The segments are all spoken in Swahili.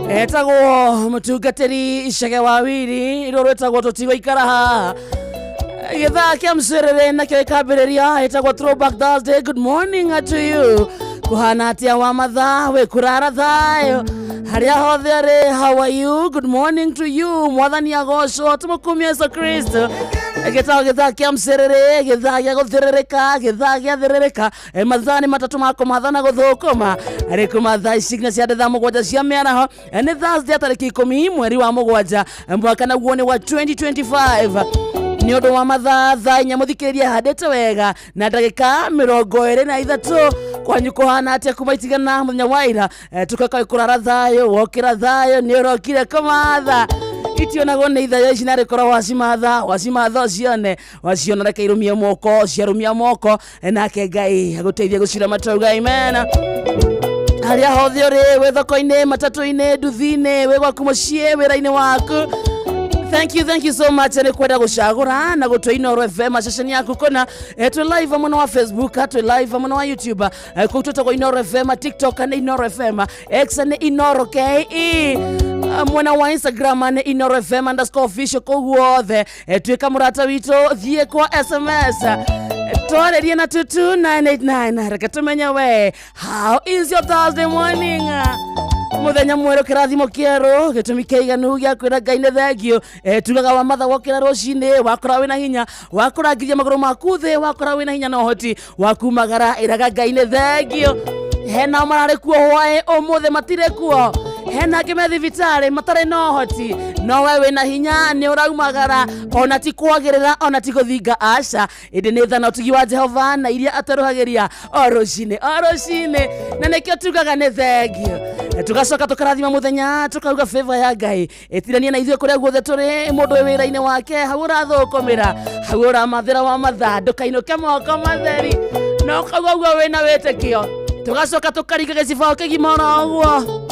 Etagwo mutungatiri Icege Wawiri iro rwetagwo tutigo ikaraha githaa kia mcerere na kio ikambiriria etagwo Throwback Thursday. Good morning to you. Kuhana atia wa mathaa we kurara thayo haria hothe ari. How are you? Good morning to you. Mwathani agocwo tumukumia Yesu Kristo. Githaa kia mcerere, githaa gia guthirereka, githaa gia thirereka. Mathani matatu mako mathana guthukuma ari kuma thaa ici cia thaa mugwanja cia miaraho. Ni Thursday tariki 10 mweri wa mugwanja mwaka na guoni wa 2025. Ni undu wa mathaa thaa inya muthikiriria handete wega na ndagika 23 kwanyu kuhana atia kumaitigana muthenya waira tukaka kurara thayo wokira thayo ni urokire kumatha itionagwo nĩ ithayo ici narĩ korwo wacimatha cione waciona reke irumie moko ciarumia moko nake Ngai agũteithie gũcira matauga amen. Harĩa hothe ũrĩ wĩ thoko-inĩ matatũ-inĩ nduthi-inĩ wĩ gwaku mũciĩ wĩra-inĩ waku, thank you so much ni kwenda gucagura na gutwa Inoro FM station yaku kona tu live mwana wa Facebook tu live mwana wa YouTube kutoka kwa Inoro FM TikTok na Inoro FM X na Inoro KE mwana wa Instagram na Inoro FM_official koguothe twika murata wito thie kwa SMS twareria na 22989 reke tumenye we how is your Thursday morning muthenya mweru kirathimo kieru gitumi kiiganu gia kwira Ngai nĩ thengio tugaga wa matha wokira rucini wakora wina hinya wakora ngithia maguru maku thi wakora wina hinya na uhoti wakumagara iraga Ngai nĩ thengio. Hena marare kuo hwae umuthe matire kuo hena kimethi vitale matare no hoti no we wina hinya ni uraumagara ona ti kwagirira ona ti guthinga aca indi ni thana utugi wa Jehova na iria ataruhagiria oroshine na nikio tugaga ni thengio tugacoka tukarathima muthenya tukauga favor ya Ngai itirania na ithuĩ kuria guothe turi mundu wĩra-inĩ wake hau ũrathukumĩra hau ũramathĩra wa mathaa ndũkainũke moko matheri no kauga guo wĩna wĩtĩkio tugacoka tukaringa gĩcibao kĩgima oro ũguo.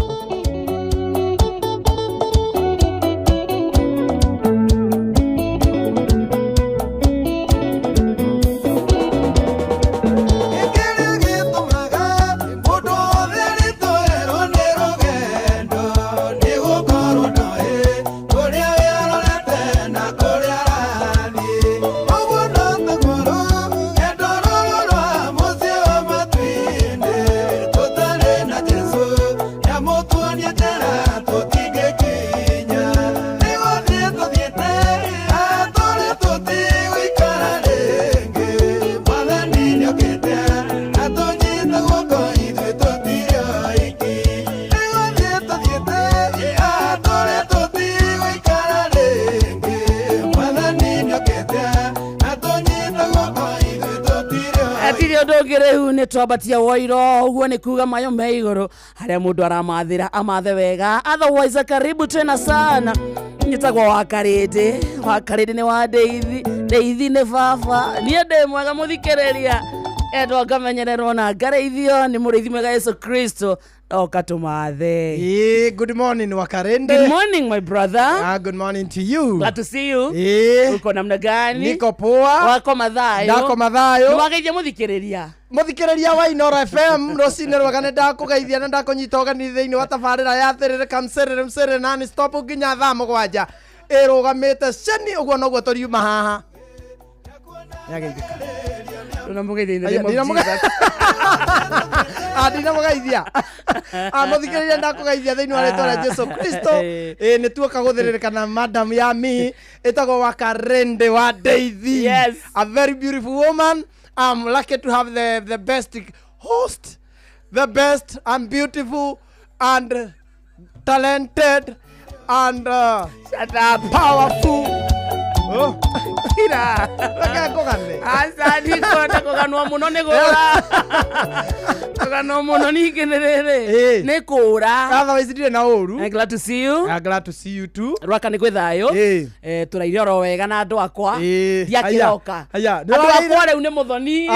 Ndogerehu ni twabatia woiro uguo ni kuga mayo me iguru haria mundu aramathira amathe wega otherwise karibu tena sana nyitagwo wakarindi ni wa Deithi ni baba nie ndi mwega muthikiriria endwa ngamenyererwo na ngareithio ni muriithi mwega Yesu Kristo okatumathe. Good morning Wakarende. Good morning my brother. Good morning to you. Glad to see you. Uko namna gani? Niko poa. Wako mathayo. Ndako mathayo. Nwageithia muthikiriria wa Inoro FM rocine rwagane ndakugeithia na ndakunyita ũgeni thĩinĩ wa tabarĩra ya thĩrĩrĩka mcerere nani stop nginya thaa mũgwanja ĩrũgamĩte ceni ũguo noguo tũriuma haha. Ndinamugeithia muthikiriria ndakugeithia thĩinĩ wa rĩtwa rĩa Jesu Kristo nĩ tuoka gũthĩrĩrĩkana madam ya mi ĩtagwo Wakarende wa Deithi. Yes. A very beautiful woman. I'm lucky to have the best host, the best and beautiful and talented and shut up powerful. Ira asani kota koganwa muno ni gura koganwa muno ni generere ni kura otherwise ndire na uru. I'm glad to see you. I'm glad to see you too. Rwaka ni kwithayo turaire ro wega na andu akwa ndiakiroka andu akwa riu ni muthoni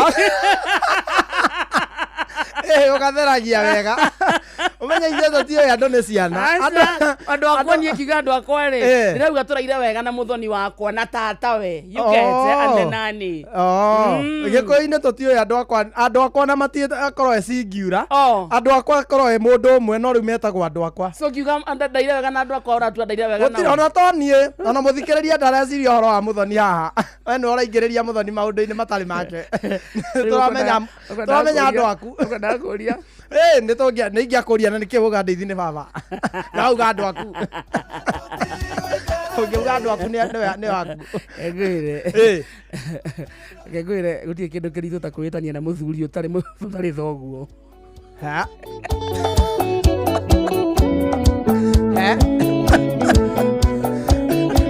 ugatheragia wega umenya ithe tio ya ndone ciana andu akwa nie kiga andu akwa ri ndirauga turaire wega na muthoni wakwa na tata we you get ande nani gikoine tutio andu akwa na matie akorwo ecingiura andu akwa akorwo e mundu umwe no riu metagwo andu akwa so kiuga ndaire wega na andu akwa uratu ndaire wega na gutira ona tonie ona muthikiriria ndareciria horo wa muthoni haha we no uraingiriria muthoni maundu-ini matari make turamenya andu aku ndakuria nĩ ingĩakũria na nĩkĩĩ ũga Deithi nĩ baba na uga andũ aku ũngĩuga andũ aku nĩ waku ngwĩre gũtirĩ kĩndũ kĩritũ ta kwĩtania na mũthuri ũtarĩ thoguo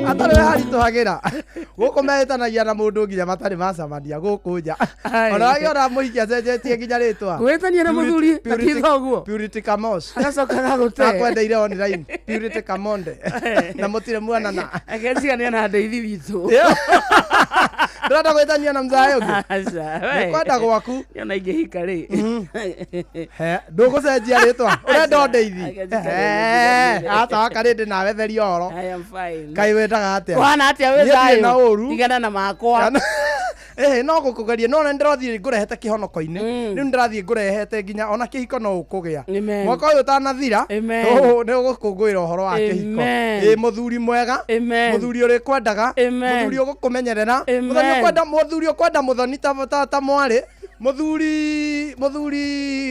atarĩ we haritũhagĩra guku mehitanagia na mundu nginya matari macamania guku nja ona wagiona muhikia cenjetie nginya ritwa gwetania na muthuri atitha uguo Purity Kamos agacoka gagute akwendeire online Purity Kamonde na mutire mwanana ageciania na ndeithi witu ndĩrenda gwĩtania na mzae ũngĩ nĩkwenda gwaku yona ingĩhika rĩ ndũgũcenjia rĩtwa ũrenda ndeithi ata wakarĩndĩ nawe theri oro kaĩ wendaga atĩa wana atĩa wĩ thayũ tigana na makwa no gũkũgeria no ndĩrathiĩ ngũrehete kĩhonoko-inĩ rĩu ndĩrathiĩ ngũrehete nginya ona kĩhiko no ũkũgĩa mwaka ũyũ ũtanathira nĩ ũgũkũngũĩra ũhoro wa kĩhiko mũthuri mwega mũthuri ũrĩkwendaga mũthuri ũgũkũmenyerera mũthuri ũkwenda mũthoni ta mwarĩ mũthuri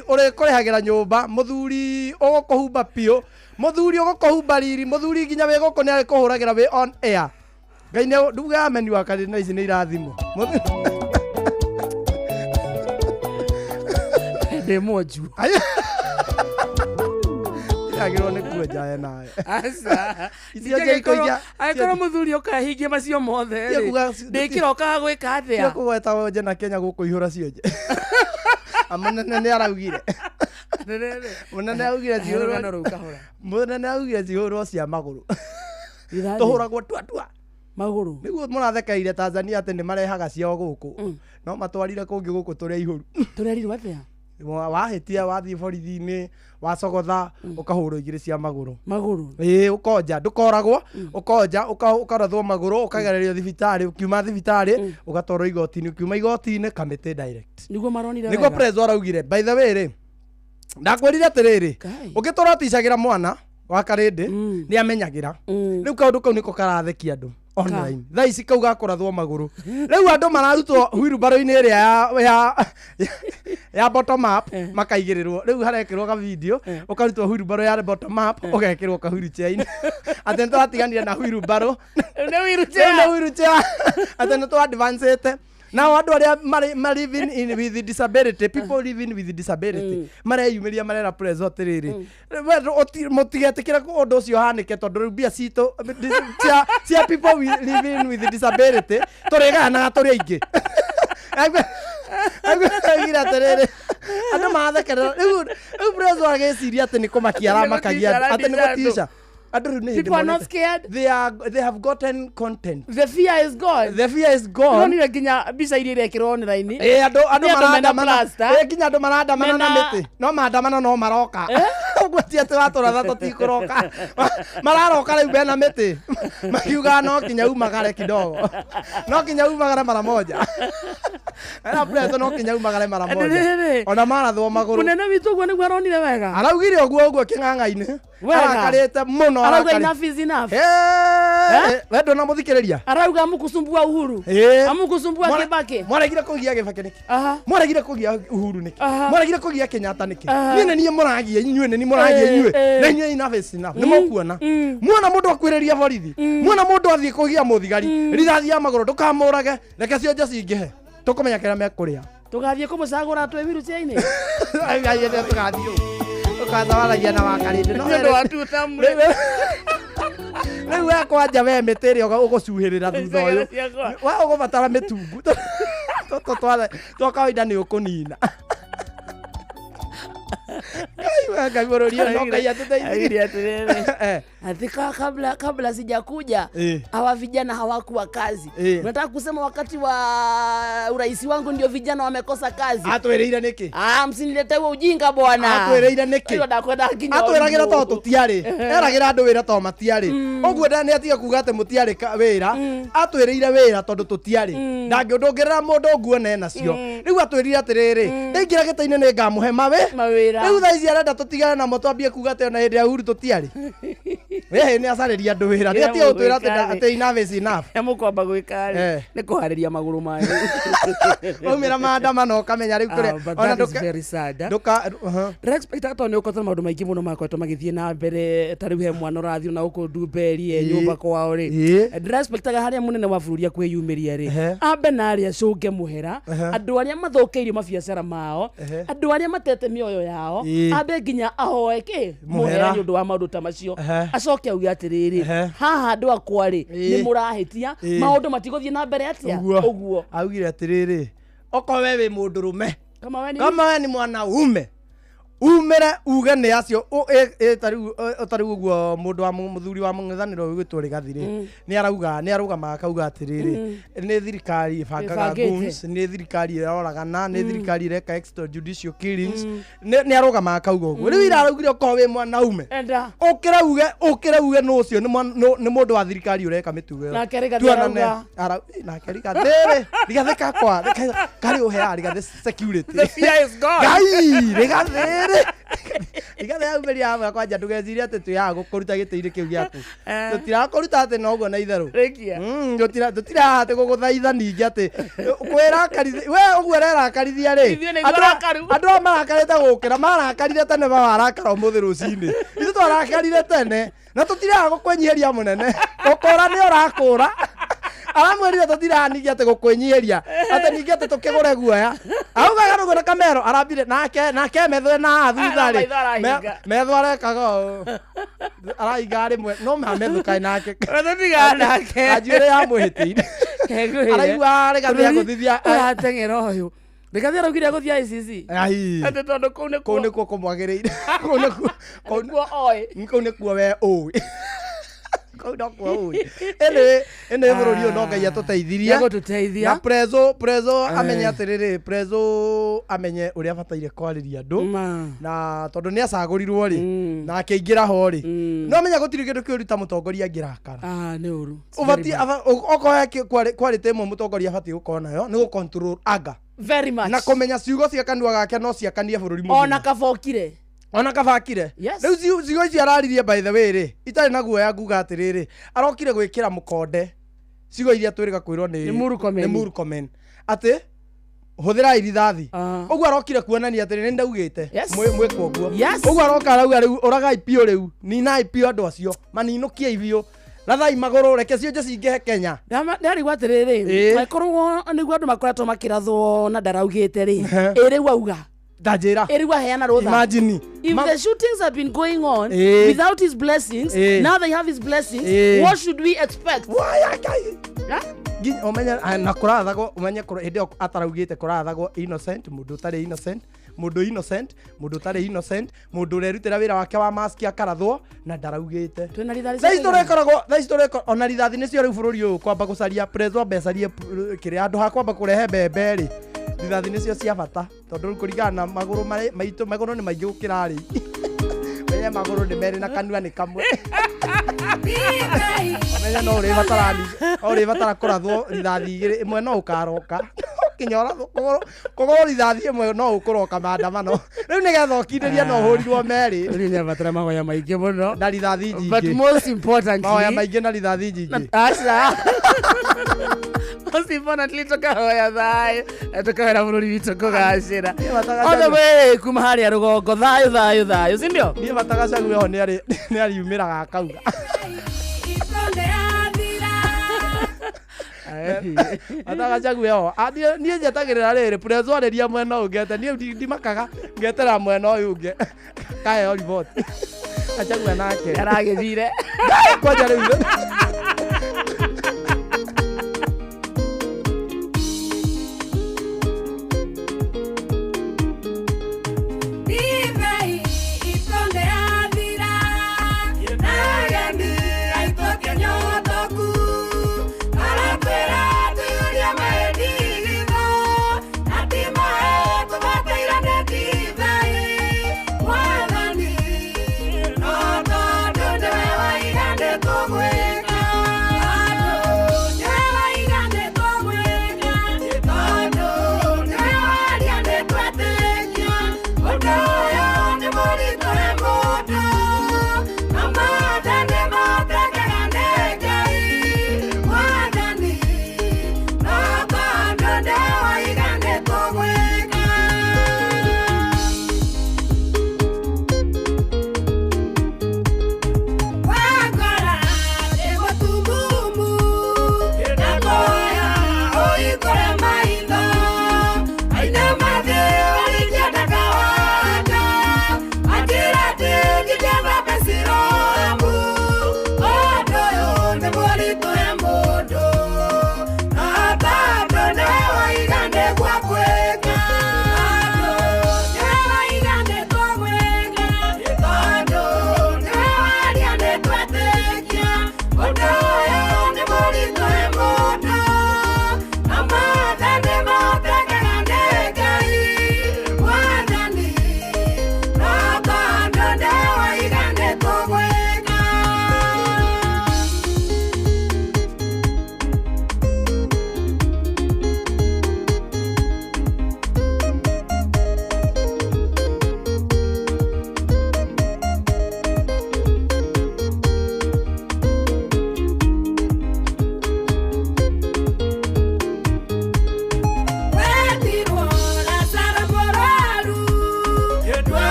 ũrĩkũrĩhagĩra nyũmba mũthuri ũgũkũhumba piũ mũthuri ũgũkũhumba riri mũthuri nginya wĩ gũkũ nĩ arĩkũhũragĩra wĩ on air Ngai nĩ nduga ameni wa kanitha ici nĩ irathimo ndĩ monju agĩrwo nĩ kuonja nawe aca angĩkorwo mũthuri ũkahingia macio mothe ndĩkĩrokaga gwĩka atĩa kũgweta wonje na Kenya gũkũ ihũra cionje mũnene nĩ araugire mũnene augire cihũrwo cia magũrũ tũhũragwo twatua magũrũ nĩguo mũrathekeire Tanzania atĩ nĩ marehaga ciao gũkũ no matwarire kũngĩ gũkũ tũrĩa ihũru tũrerirwo atĩa wahĩtia wathiĩ borithi-inĩ wacogotha ũkahũrwo igĩrĩ cia magũrũ ũkonja ndũkoragwo ũkonja ũkarathwo magũrũ ũkagererio thibitarĩ ũkiuma thibitarĩ ũgatwarwo igoti-inĩ ũkiuma igoti-inĩ kamĩtĩ direct nĩguo prezo araugire by the way rĩ ndakwĩrire atĩrĩrĩ ũngĩtũra ũticagĩra mwana wa karĩndĩ nĩ amenyagĩra rĩu kaũndũ kau nĩko karathekia andũ online thaa ici kau gakũrathwo magũrũ rĩu andũ mararutwo wheelbarrow-inĩ ĩrĩa ya bottom up makaigĩrĩrwo rĩu harekĩrwo ka video ũkarutwo wheelbarrow ya bottom up ũgekĩrwo ka wheelchair-inĩ atĩ nĩtwatiganire na wheelbarrow nĩ wheelchair atĩ nĩtwa advancete Now andũ arĩa living with disability, people living with disability mareyumĩria marera preso atĩrĩrĩ mũtigetĩkĩra ũndũ ũcio hanĩke tondũ rĩu mbia citũ cia people living with disability tũrĩganaga tũrĩ aingĩ agira atĩrĩrĩ andũ mathekerera rĩu preso agĩciria atĩ nĩ kũmakia aramakagia atĩ nĩ gũtisha. People are not scared. They have gotten content. The fear is gone. The fear is gone. Nĩ nginya bica iria irekĩrwo online. Andũ marandamana. Nginya andũ marandamana na mĩtĩ. No maandamana no maroka. Ũguo ti atĩ watũratha tũtikũroka. Mararoka rĩu bena mĩtĩ. Makiuga no kinya umagare kidogo. No kinya umagare mara moja. Era preso no kinya umagare mara moja. Ona marathwo magũrũ. Mũnene witũ ũguo nĩguo aronire wega. Araugire ũguo kĩng'ang'a-inĩ. Arakarĩte mũno. Arauga enough is enough. Wendo na mũthikĩrĩria. Arauga amukusumbua Uhuru. Amukusumbua Kibaki. Mwaregire kũgia Kibaki nĩkĩ? Mwaregire kũgia Uhuru nĩkĩ? Mwaregire kũgia Kenyatta nĩkĩ? Niĩ nĩ mũragia inyuĩ nĩ mũragia inyuĩ. Na inyuĩ enough is enough. Nĩ mũkuona. Muona mũndũ akwĩrĩria borithi. Muona mũndũ athiĩ kũgia mũthigari. Rithathi ya magũrũ ndũkamũrage. Reke cionje cingĩhe. Tũkũmenya kĩrĩa mekũrĩa. Tũgathiĩ kũmũcagũra twĩ wheelchair-inĩ. Ai tũgathiĩ. Ũkathawaragia na wakarĩndĩ no nĩ watuta mwĩrĩ rĩu we kwanja we mĩtĩ ĩrĩa ũgũcuhĩrĩra thutha ũyũ we ũgũbatara mĩtungu twa kawaida nĩ ũkũnina Ngai bũrũri no Ngai atũteithie ati kabla sijakuja hawa vijana hawakuwa kazi. Unataka kusema wakati wa urais wangu ndio vijana wamekosa kazi? Atwereire niki? Msinilete huo ujinga bwana. Atwereire niki? Atweragira to tutiari. Eragira andu wira to matiari. Oguo ndani atiga kuga ate mutiari wira. Atwereire wira tondu tutiari. Ndangĩndongerera mundu oguo ne nacio. Riu atwerire atiriri. Ndaingira gĩta-inĩ nĩ ngamuhe mawira. Riu thaa ici arenda tutigane na motwambie kuga ate ona hĩndĩ ya Uhuru tutiari. Wehe nĩ acarĩria andũ wĩra nĩ atia ũtwĩra atĩ enough is enough. Mũkwamba gwĩka nĩ kũharĩria magũrũ mayo. Waumĩra maandamano ũkamenya rĩu kũrĩa ona respect to nĩ ũkotha maũndũ maingĩ mũno makoretwo magĩthiĩ na mbere ta rĩu he mwana ũrathiĩ na ũkũ Ndumberi nyũmba kwao rĩ respectaga harĩa mũnene wa bũrũri akwĩyumĩria rĩ ambe na arĩa cũnge mũhera andũ arĩa mathũkĩirio mabiacara mao andũ arĩa matete mĩoyo yao ambe nginya ahoe mũhera nĩ ũndũ wa maũndũ ta macio acoke auge atiriri haha andu akwa ri ni murahitia maundu matiguthie na mbere atia uguo augire atiriri oko we wi mundurume kama we ni mwanaume umere uge ni acio tariu guo mundu wa muthuri wa mung'ethaniro gwitwo Rigathiri ni arauga makauga atiriri ni thirikari bangaga goons ni thirikari iroragana ni thirikari reka extrajudicial killings ni arauga makauga uguo riu iraugire oko we mwanaume ukira uge no ucio ni mundu wa thirikari ureka mitugo na kerika na kerika ndere Rigathika kwa kari uhea Rigathi security the fear is gone gai Rigathi Rigathi aumeria hamwe kwanja ndugeciria ati tuyaga gukuruta gitiri kiu giaku tutirakuruta ati no guo na itharu tutira ati guguthaitha ningi ati kwirakarithia we uguo rerakarithia ri andu marakarite gukira marakarire tene marakara umuthi rucini ithu twarakarire tene na tutiraga gukwenyiheria munene ukora ni urakura aramwirire tutiranigia ati gukwenyiheria ati ningi ati tukigure guoya augaga rugo na kamero arambire nake methwe na thutha ri methwe arekaga araiga rimwe no methu kai nake ajire ya muhitire araigua Rigathi aguthithia atengera uyu Rigathi araugire aguthia ICC ati tondu kuu nikuo kumwagiriire kuu nikuo we ui ene bururi no ngai atuteithiria na prezo amenye atiriri prezo amenye uria bataire kwariria andu na tondu ni acagurirwo ri na akiingira ho ri no amenya gutiri kindu kiuruta mutongoria ngirakara ni uru ubati okoya kwarite mu mutongoria bati gukona yo ni gu control anger very much na kumenya ciugo cia kanua gake no ciakanie bururi mu ona kabakire riu zigo ici araririe by the way ri itari na guoya nguga atiriri arokire gwikira mukonde cigo iria twiriga kwirwo ni Murkomen ati huthira irithathi uguo arokire kuonania atiri ni ndaugite mwekwo guo uguo aroka arauga riu uragai pio riu nina pio andu acio maninukie ibio rathai maguru reke cionje cingehe Kenya ndari gwatiriri makorwo niguo andu makoretwo makirathwo na ndaraugite ri iriu auga Dajera. Imagine. If the shootings have been going on without his blessings, now they have his blessings, what should we expect? Omenya na kurathago omenya hinde ataraugite kurathago innocent mundu tari innocent mundu tari innocent mundu urerutira wira wake wa mask akarathwo na ndaraugite tha history ona rithathi nicio riu bururi uyu kwamba gucaria prezo becarie kiri andu ha kwamba kurehe mbembe ri rithathi nicio cia bata tondu kuringana na maguru maitu maguru ni maingi gukira ri menya maguru ni meri na kanua ni kamwe menya no uri batara kurathwo rithathi igiri imwe no ukaroka kinyora kogoro rithathi imwe no ukuroka maandamano riu nigetha ukinderia no hurirwo meri riu batara mahoya maingi muno na rithathi nyingi but most importantly mahoya maingi na rithathi nyingi most importantly tukahoya thayo tukahera bururi witu kugacira othe we kuma haria rugongo thayo sindio nie batagacagu ho ni ariumiraga akauga atagacagu ho nie njetagirira riri prezo areria mwena ungete nie ndimakaga ngetera mwena uyu unge kae o report acagu nake aragithire kwanja riu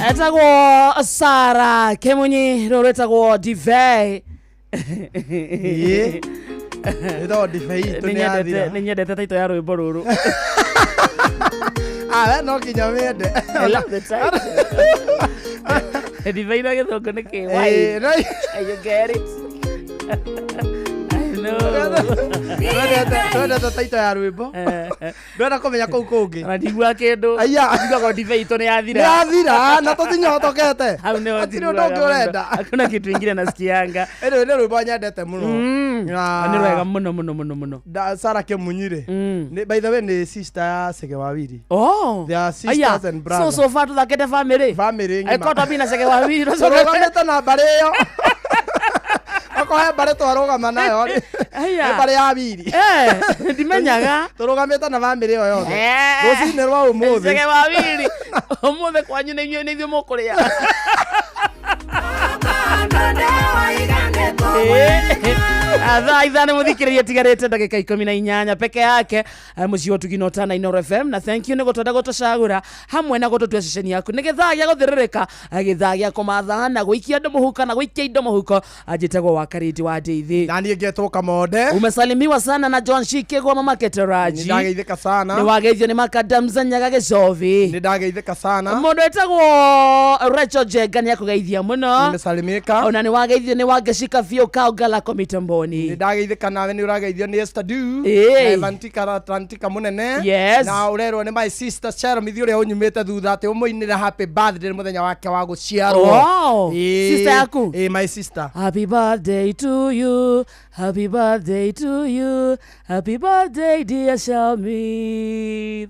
etagwo Sara Kemunyi roretagwo Divei ndo Divei tunathira ni nyendete taito ya rwimbo ruru no kinya wende Divei na githungu ni ki why you get it Twende taito ya rwimbo ndwenda kumenya kuu kungi na ndigua kindu ndigua Divei to ni yathira na tutinyotokete hau ni urenda hakuna kitu ingine nasikianga ni rwimbo nyendete muno ni rwega muno Sara Kemunyire by the way ni sister ya Sege Wawiri they are sisters and brothers so far tuthakete family ngima ekotwa bina Sege Wawiri turugamite na mbari iyo akohe mbari twarugama nayo mbari ya Wiri ndimenyaga turugamite na family iyo yothe rucini rwa umuthi Sege Wawiri umuthi kwanyu ni inyuĩ nĩ ithuĩ mũkũrĩa thaa ithano muthikiririe tigarite ndagika 18 peke yake mucio tugino tana Inooro FM na thank you ni gutwenda gutucagura hamwe na gututua ceceni yaku ni githaa gya guthiririka githaa gya kumatha na guikia andu muhuka na guikia indo muhuko ajitagwo wa Kariti wa Ndeithi na niĩ ngetwo Kamode umesalimiwa sana na John Shikegwa mama Keteraji ndageithika sana ni wageithio ni Makadamza Nyaga Gicovi ni ndageithika sana mundu etagwo Rachel Jenga ni akugeithia muno nimesalimika ona ni wageithio ni Wangeshika Vio Kaugala komitamboni ni ndageithika nawe ni urageithio ni Esther Du na Evantika Atlantika munene na urerwo ni my sister Cheryl Mithi uria unyumite thutha ati umuinira happy birthday muthenya wake wa guciarwo sister yaku my sister happy birthday to you happy birthday to you happy birthday dear Shamit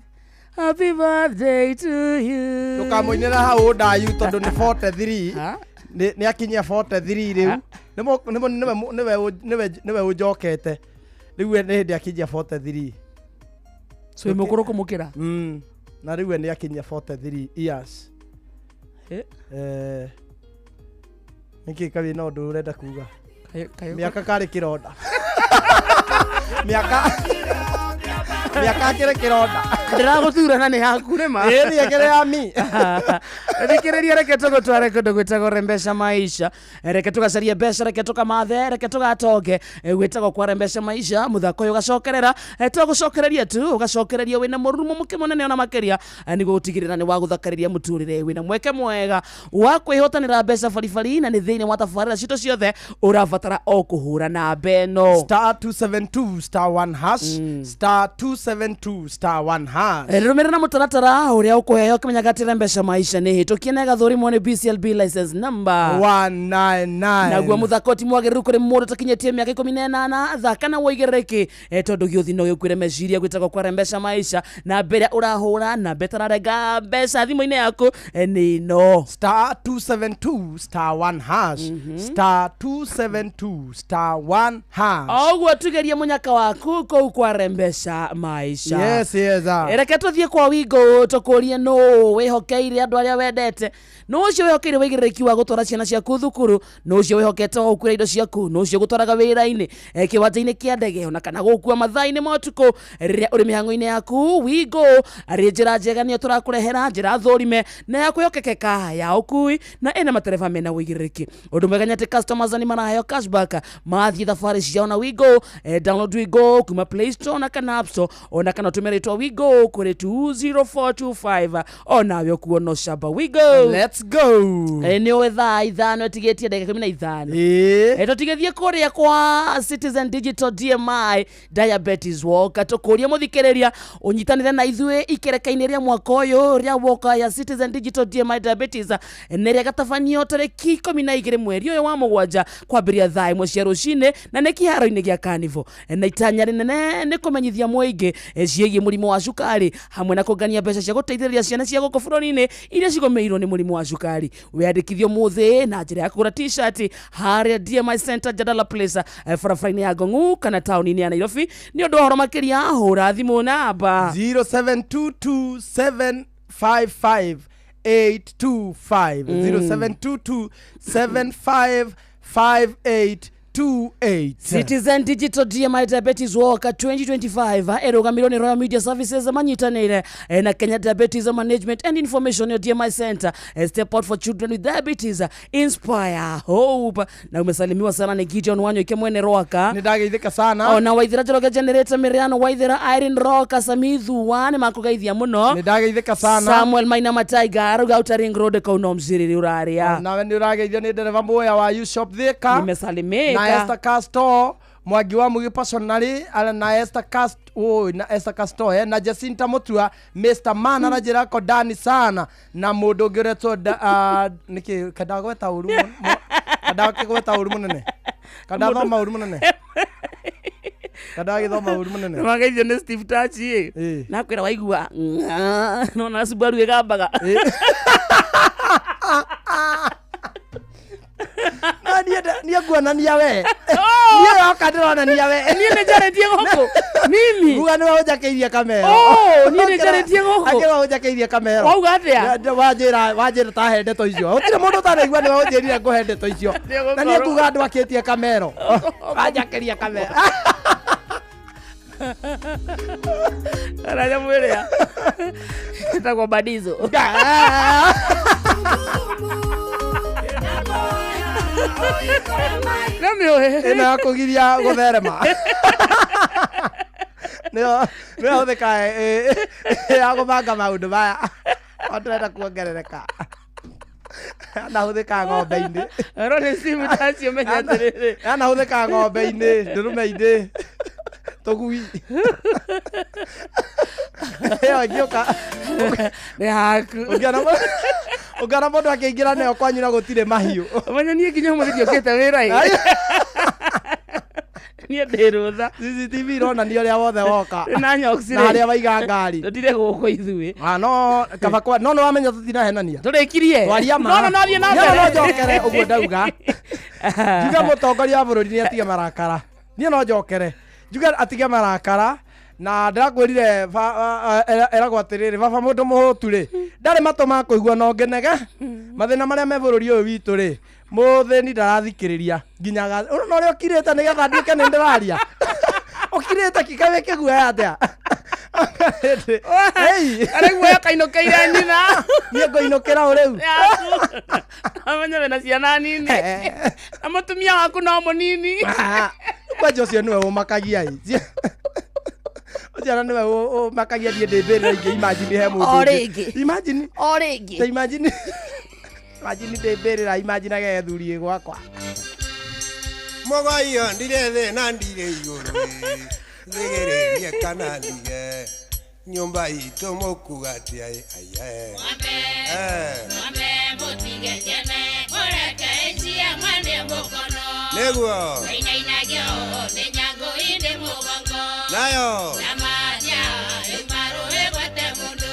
happy birthday to you tukamuinira hau ndayu tondu ni 43 ni akinyia 43 riu niwe ujokete riu ni hindi akinyia 43 so imukuru kumukira na riu ni akinyia 43 years niki kabi no ndu urenda kuga miaka kari kironda miaka kire kironda ndiraguthurana ni yaku rima ni ekere ya mi thikiriria reke tugutware kundu gwitagwo Rembesha Maisha reke tugacarie mbeca reke tukamathe reke tugatoge gwitagwo kwa Rembesha Maisha muthako uyu ugacokerera tugucokereria tu ugacokereria wina murumo muke munene ona makeria niguo gutigirira ni wa guthakariria muturire wina mweke mwega wa kwihotanira mbeca baribari na ni thiini wa tabarira cito ciothe urabatara o kuhura na beno star 272 star 1 hash star 272 star 1 hash rumira na mutaratara uria ukuheo kimenyaga ati Rembesha Maisha ni hitukie na gathurimo ni BCLB license number 199 naguo muthakoti mwagiriru kuri mundu takinyetie miaka 18 thaka na woigereki tondu giuthino yukwire meciria gwitagwo kwa Rembesha Maisha na mbere urahura na betara rega mbeca thimu-ini yaku ni no star 272 star 1 hash star 272 star 1 hash oguo tugeria munyaka waku kou kwa Rembesha Maisha yes reke tuthie kwa Wigo tukurie no wihokeire andu aria wendete no ucio wihokeire wigiriki wa gutwara ciana ciaku thukuru no ucio wihokete gukura indo ciaku no ucio gutwaraga wira-ini kiwanja-ini kia ndege ona kana gukua mathaa-ini ma utuku riria uri mihango-ini yaku Wigo ari njira njega nio turakurehera njira thurime na ya kwihokekeka ya ukui na ina matereva mena wigiriki undu mwega nyati customers ni maraheo cashback mathie thabari ciao na Wigo download Wigo kuma Play Store na kana App Store ona kana tumeretwa Wigo kuri 20425 ona we kuona shamba Wigo let's go ni we thaa ithano etigetie ndagika 15 tutigethie kuria kwa Citizen Digital DMI Diabetes Walk tukuria muthikiriria unyitanire na ithue ikereka-ini ria mwaka uyu ria woka ya Citizen Digital DMI Diabetes neria gatafanio tariki 12 mweri uyu wa mugwanja kwambiria thaa 1 cia rucini na ni kiharo-ini gia Carnival na itanya rinene ni kumenyithia muingi ciegie murimu wa cukari hamwe na kungania mbeca cia guteithĩrĩria ciana cia guku bururi-ini iria cigomeirwo ni murimu wa cukari wiyandikithio muthi na njira ya kugura t-shirt haria DMI Center Jadala Place barabara-ini ya Ngong'u kana tauni-ini ya Nairobi ni undu horo makiria hura thimu namba 0722 755 825 0722 755 825 728. Citizen Digital DMI Diabetes Walk 2025 erugamirwo ni Royal Media Services manyitanire na Kenya Diabetes Management and Information DMI Center. Step out for children with diabetes, inspire hope. Na umesalimiwa sana ni Gideon Wanyo ikemwene Roka. Nidageithika sana. Na waithira Njoroge Generator Miriano waithira Irene Roka Samithu wane makugeithia muno. Nidageithika sana. Samuel Maina Mataiga aruga Outer Road ka unomziriri uraria. Na wewe urageithio ni dereva mboya wa You Shop Thika. Nimesalimika. Na Esther Castor Mwagi wa Mugi personally na Esther Castor na Jacinta Mutua Mr. Man arajira ko Dani sana na mundu ngiretwo niki kadagweta uru kadagweta uru munene kadathoma uru munene kadagithoma uru munene magaithio ni Steve Tachi na kwira waigua no na Subaru igambaga Nia kuonania we. Nia wakadronania we. Nia nejaretie goko. Mimi. Ruga ni wajakeirie kamera. Oh, nia nejaretie goko. Akira wajakeirie kamera. Wauga atia. Wajira ta hende to icio. Utire mundu ta igua ni wajirire ko hende to icio. Na nia kuga andu aketie kamera. Wajakeria kamera. Araja mwerea. Itakuwa badizo. Ina kugiria gutherema nio thika ya gubanga maundu maya ondirenda kuongerereka na huthika ng'ombe-ini rone simu tacio menyatiriri na huthika ng'ombe-ini ndurume-ini tugui yo gioka yaku ugana mundu akingira nayo kwanyu na gutire mahiu manya nie kinya mu thiokete wira nie ndirutha CCTV rona ni uria wothe woka na nyoksire na aria waiga ngari tutire guko ithui no kaba kwa no wamenya tutina henania turikirie waria ma no thie na mbere no njokere uguo ndauga juga mutongoria wa bururi ni atige marakara nie no njokere juga atige marakara na ndakwirire eragwa atiriri baba mundu muhutu ri ndari matuma kuigua no ngenege mathina maria me bururi uyu witu ri muthini ndarathikiriria nginyaga no ri ukirite ni getha nduke ni ndiraria ukirite kikawe kiguoya atia hey araigua kainokeire nyina nie ngoinukira uriu amenya wena ciana nini amutumia waku no munini kwanjo cio niwe umakagia Ojana niwe umakagia die ndembere ingi imagine he mundu imagine imagine ndembere imagine ge thuri gwakwa mogaio ndireze na ndire iguru ngererie kana ndige nyumba itu mukugati ai Mwambe mutige jene oreke cia mwande mukono neguo Inainagio nenyango inde mugongo nayo Namadia imaru egwate mundu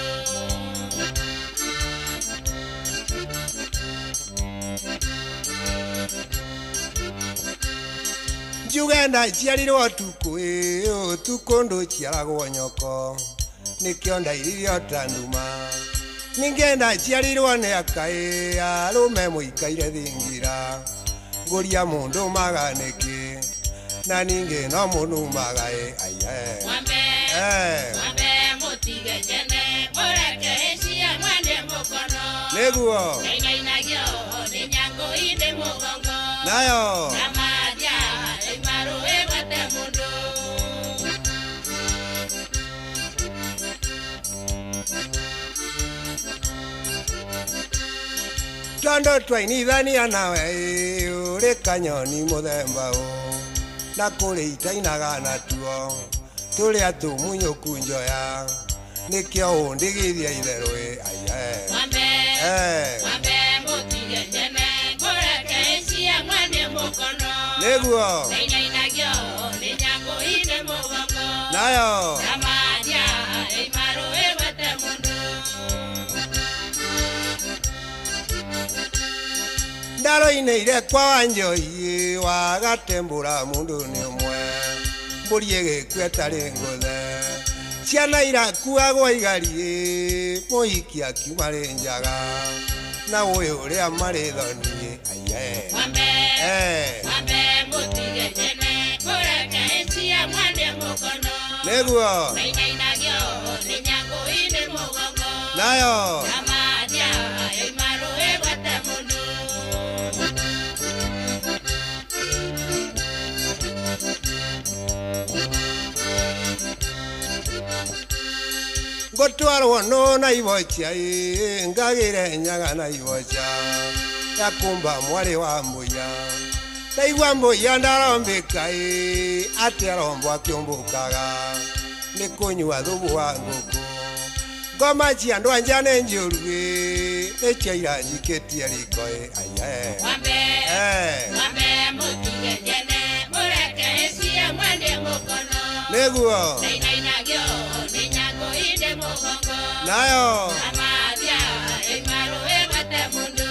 Jugenda ciarirwo tuku tuku ndu ciaragwo nyoko nikio ndairirio tanduma ningenda ciarirwo ni akai arume muikaire thingira nguria mundu maganiki na ninge no mundu magae Mwambe mutige jene oreke cia mwande mukono neguo Inainagio nenyango inde mugongo nayo Namadia imaru egwate mundu Tondo twainithania nawe uri kanyoni muthemba na kuri itainaga natuo turi atumunyuku njoya nikio undigithia itherũ Mwambe mutige jene oreke cia mwande mukono nĩguo Inainagio nenyango inde mugongo nayo Namadia imaru egwate mundu ndaro-inĩ ire kwa wanjoi wagatembũra mũndũ nĩ ũmwe mbũri ĩgĩkua ĩtarĩ ngũthe ciana irakuagwo igari mũhiki akiuma rĩ njaga na ũyũ ũrĩa marĩ thoni Mwambe mutige Neguo. Nainagio ni nyango ine mugongo. Nayo. Amadia imaru egwate mundu. Gotwarwo no na ibocha ngagire nyaga na ibocha yakumba mwari wa mbuya ndaigwa mbuya ndarombeka aterombo akiumbukaga nikunywa thubu wa nguku ngoma cia andu anja nĩ njũru nĩciaira njikĩtie riko Wambe mutige jene mureke cia mwende mukono. nĩguo Nainagio ni nyango ine mugongo. nayo Amadia imaru egwate mundu.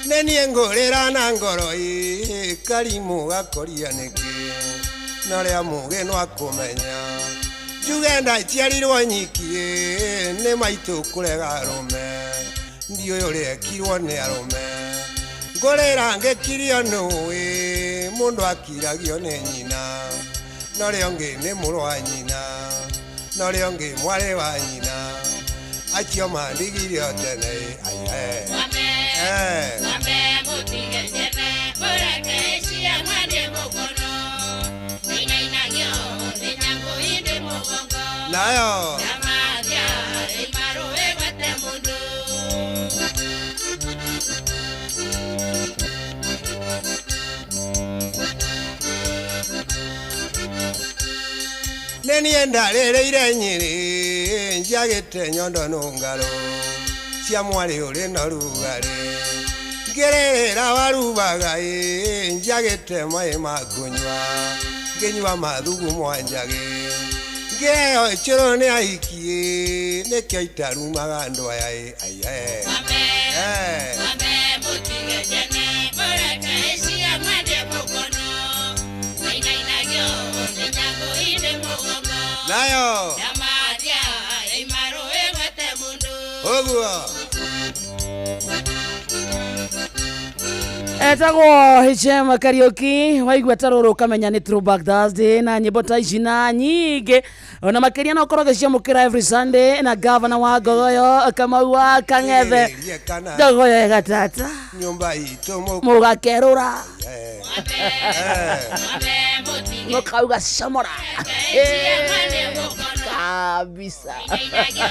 nenie ngũrĩra na ngoro karimu gakoria nĩkĩ norĩa mũgĩ no akũmenya njuge ndaciarirwo nyiki nĩ maitũ kũrega arũme ndiũĩ ũrĩa ekirwo nĩ arũme ngũrĩra ngĩkirio nũĩ mũndũ akiragio nĩ nyina norĩa ũngĩ nĩ mũrũ wa nyina norĩa ũngĩ mwarĩ wa nyina acio mandigirio tene Wambe mutige jene mureke cia mwende mukono. Nainagio ni nyango ine mugongo. nayo Amadia imaru egwate mundu. nenie ndarĩrĩire Nyĩrĩ njagĩte nyondo nũngarũ cia mwarĩ ũrĩ na rugarĩ ngĩrĩrĩra warubaga njagĩte maĩ ma kũnyua ngĩnyua mathugu mwanjagĩ ngĩheo ĩcũrũ nĩ aikie nĩkĩo itarumaga andũ aya Wambe mutige jene mureke cia mwende mukono. Nainagio ni nyango ine mugongo. nayo Amadia imaru egwate mundu. ũguo etagwo HM Karaoke waigua tarũrũ ũkamenya nĩ Throwback Thursday na nyĩmbo ta ici na nyingĩ ona makĩria no ũkorwo gĩciamũkĩra every Sunday na gavana wa Ngogoyo Kamau wa Kang'ethe Ngogoyo ĩgatata nyũmba itũ mũgakerũra Wambe mutige mũkauga camũra cia mwende mukono. kabisa Nainagio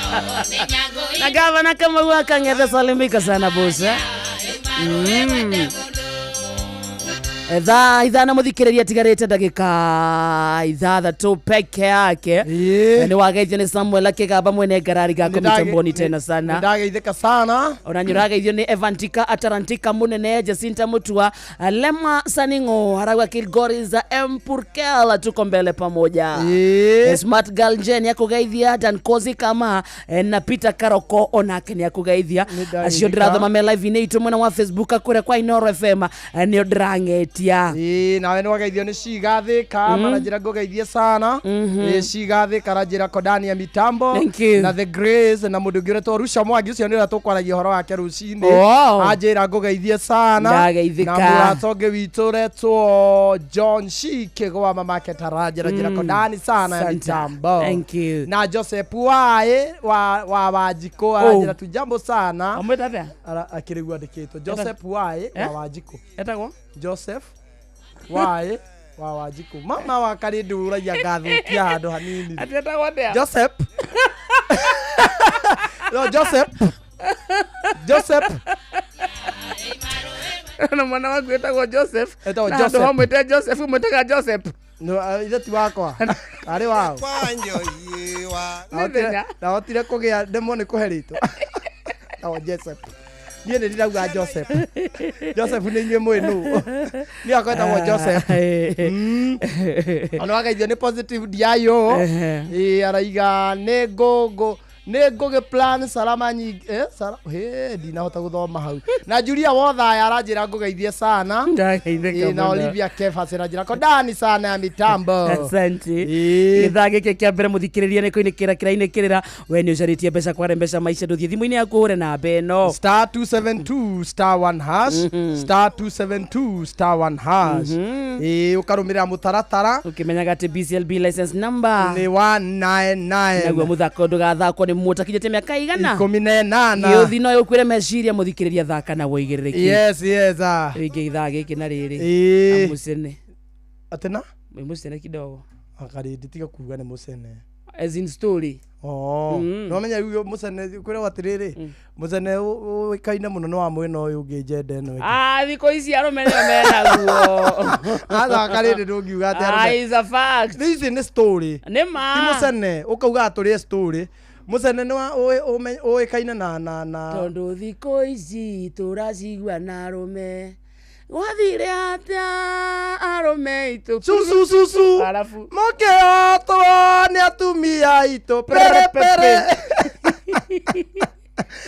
ni nyango na ine gavana Kamau wa Kang'ethe salimika sana bosa imaru egwate mundu. thaa ithano mũthikĩrĩria tigarĩte ndagĩka ithathatũ peke yake nĩ wageithio nĩ Samuel Kĩgamba mwene ngarari gako mitamboni tena sana ndageithĩka sana ona nyũrageithio nĩ Evantika Atarantika munene Jacinta Mutua Lema Saningo Haragwa Kilgoriza Empurkel tuko mbele pamoja Smart Girl Jen ya kugeithia Dan Kozi kama na Peter Karoko onake ni ya kugeithia acio ndirathoma me live inĩ itũ mwena wa Facebook kũrĩa kwa Inoro FM nĩ ndrangetia nawe nĩ wageithio nĩ Cigathĩka manajĩra ngũgeithie sana Cigathĩka ranjĩra Kodania Mitambo na The Grace na mũndũ ũngĩ ũretwo Rusha Mwangi ũcio nĩ ũrĩa tũkwaragia ũhoro wake rũcinĩ anjĩra ngũgeithie sana na mũratonge witũ ũretwo John Kĩgwa mamake taranjĩra njĩra Kodani sana ya Mitambo na Joseph Waĩ wa Wanjikũ aranjĩra tu jambo sana akĩrĩgua andĩkĩtwo Joseph Waĩ wa Wanjikũ etagwo Joseph Waĩ wa Wanjikũ mama wa Karĩndũ ũraiya ngathũkia handũ hanini Joseph no Joseph na mwana wangu etagwo Joseph na andũ hamwĩte Joseph mwĩtaga Joseph no ithe ti wakwa arĩ wao ndahotire kũgĩa ndemwo nĩ kũherĩtwo no Joseph niĩ nĩ ndirauga Joseph nĩ inyuĩ mwĩ nũ niĩ akwetagwo Joseph ona wageithio nĩ Positive Diayo araiga nĩ ngũngũ nä ngå gä plan salama nyingi ndinahota gå thoma hau na Julia Wothaya aranjä ra ngå geithie sana na Olivia Kefas aranjä ra kodani sana ya mitambo asante githaa gä kä kä a mbere må thikä rä ria nä kå inä kä ra kä rainä kä rä ra we nä å carätie mbeca kware mbeca maica ndå thiä thimå-inä yaku hå re namba ä no star 272 star 1 hash star 272 star 1 hash å karå mä rä ra må taratara å kä menyaga atä BCLB license number nä 199 naguo må thako ndå gathakwo nä må takinyä te mä aka igana 18 gä å thi no å kwä re meciria må thikä rä ria thaka na woigä rä rä ki yes ingä ithaa gä kä na rä rä må cene atena må cene kidogo akarä tiga kuga nä må cene as in story no menya rä må cene kwä ragwo atä rä rä må cene å kaine må no nä wa mwena å yå å ngä njenda ä no thikå ici arå me nä menaguo athaka rä rä ndå ngiuga atä ici nä story nä ma ti må cene å kauga atå rä story må cene nä å ä kaine na tondå thikå ici tå racigua na arå me gwathire atä arå me itå cucu arabu må kä otwo nä atumia itå perepere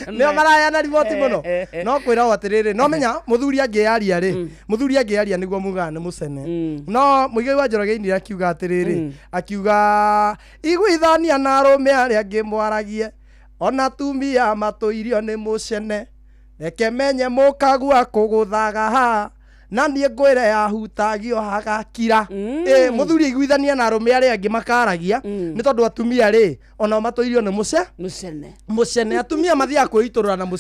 nä o marayana riboti må no no kwä ragwo atä rä rä no menya må thuri angä yaria rä må thuri angä yaria nä guo mugaga nä må cene no må igai wa Njoroge inä akiuga atä rä rä akiuga iguithania na arå me arä angä mwaragie ona tumia matå irio nä må cene reke menye må kagua kå gå thaga ha na niä ngwä re yahutagio hagakira må thuri iguithania na arå me arä angä makaragia nä tondå atumia rä onao matå irio nä må cene atumia mathiaga kwä itå rå ra na må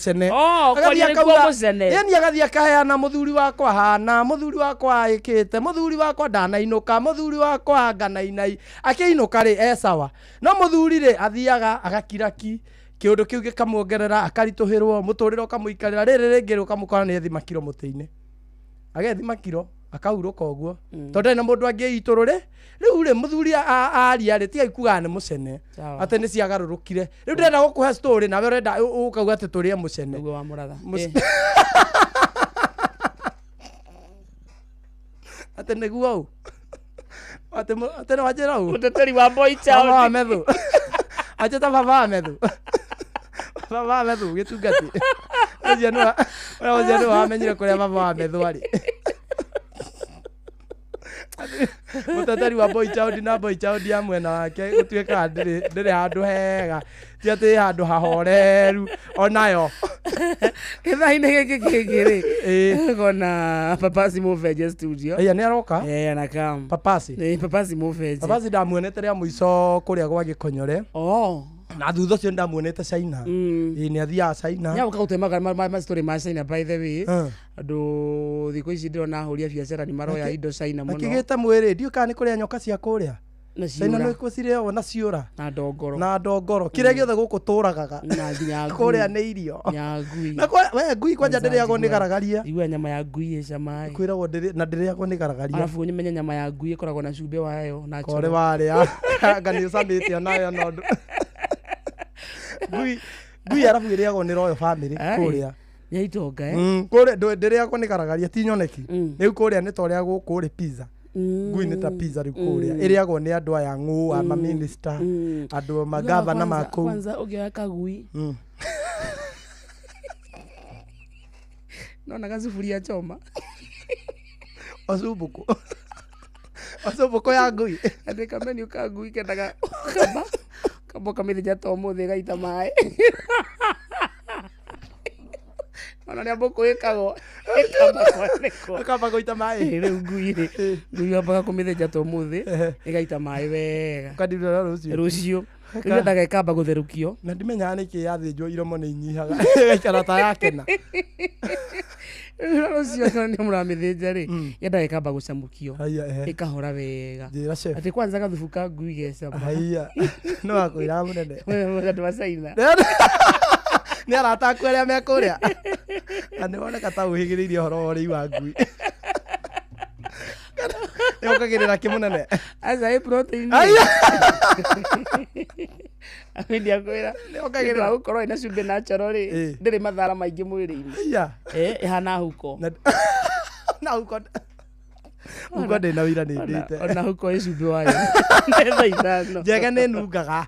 cene ni agathiä akaheana må thuri wakwa hana må thuri wakwa aä kä te må thuri wakwa ndanainå ka må thuri wakwa nganainai akä inå ka rä esawa no må thuri rä athiaga agakiraki kä å ndå kä u gä kamuongerera akaritå hä rwo må tå rä re å kamå ikarä ra rä rä rä ngä rä å kamå kora nä ethima kiro må tä-inä agethima kiro akahurå ka å guo tondå na må ndå angä itå rå rä rä u rä må thuri aria rä tigai kugaga nä må cene atä nä ciagarå rå kire rä u ndärenda gå kå he story nawe å renda å kauga atä tå rä e må cene atä nä guo atä nä wanjä ra å teteri wa boicha methu acha ta baba methu baba methu gä tungatä å cio amenyire kå rä a baba wa methu arä må teteri wa boichaudi na boichaudi ya mwena wake gå tuä ka ndä rä handå hega ti atä handå hahoreru onayo gä thainä gä kä kä ngä rä gona papasi må benje studio nä aroka anakam papasi ndamuonete rä a må ico kå rä a gwa gä konyore na thutha cio ndamuonete China nä athiaga China ya gå temaga mastori ma China by the way andå thikå ici ndärona hå ria biacara nä maroya indo China må no akä gä te mwä rä ndiå kana nä kå rä a nyoka cia kå rä a China nä kå cirä o na ciå na ndongoro kä rä a gä othe gå kå tå ragaga kå rä a nä irio ngui kwanja ndä rä agwo nä garagaria igua nyama ya ngui ä camaä kwä ragwo na ndä rä agwo nä garagaria arabu nymenye nyama ya ngui ä koragwo na cumbä wayo na korä warä a nganä å camä te onayo no ngui arabu ä rä agwo nä royo bamä kå rä a yaitonga ndä rä agwo nä garagaria ti nyoneki rä u kå rä a nä ta å rä a gå kå rä pizza ngui nä ta pizza rä u kå rä a ä rä agwo nä andå aya ngå ama minister andå magavana ma kå kwanza å ngä oya kagui nona gacuburia choma ocumbå kå ya ngui andä kameni ka ngui kendaga kamba kamä thä to må thä gaita maä ona nä ambå kå ä kagwo kamba gå ita maä rä u ngui ambaga kå mä thä nja to må thä ä gaita maä wega rå cio rä endaga ĩkamba gå therå kio na ndimenyaga nä kä yathä njwo iromo nä inyihaga gaikara ta yakena rå cio nä må ramä thä nja rä yendaga ĩkamba gå camå kio ä kahora wega atä kwanza gathubu ka ngui gecama no akwä raga må nene andå wa China nä arataku arä a me kå rä a na nä woneka ta å hä gä rä irie å horo wa å rä i wa ngui nä okagä rä ra kä må nene aca amendia kwä ra gå korwo ä na cumbä na coro rä ndä rä mathara maingä mwä rä-inä ä hana huko huko ndä na wira nä ndä te ona huko ä cumbä wayo netha ithano njega nä nungaga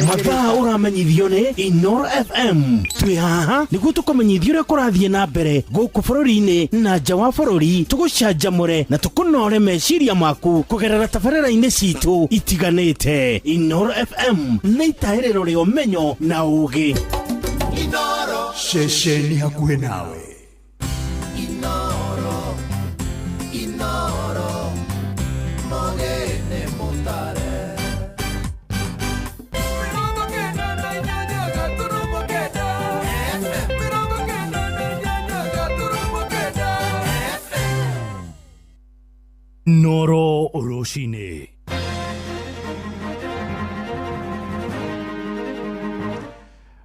mathaa uramenyithio ni Inoro FM twi haha niguo tukumenyithia uria kurathie na mbere guku bururi-ini na nja wa bururi tugucanjamure na tukunore meciria maku kugerera tabarĩra-inĩ citu itiganĩte. Inoro FM nĩ itaĩrĩro rĩa ũmenyo na ũũgĩ. Inoro ceceni hakuhĩ nawe. Inoro Mogene Mutare. Noro Oroshine.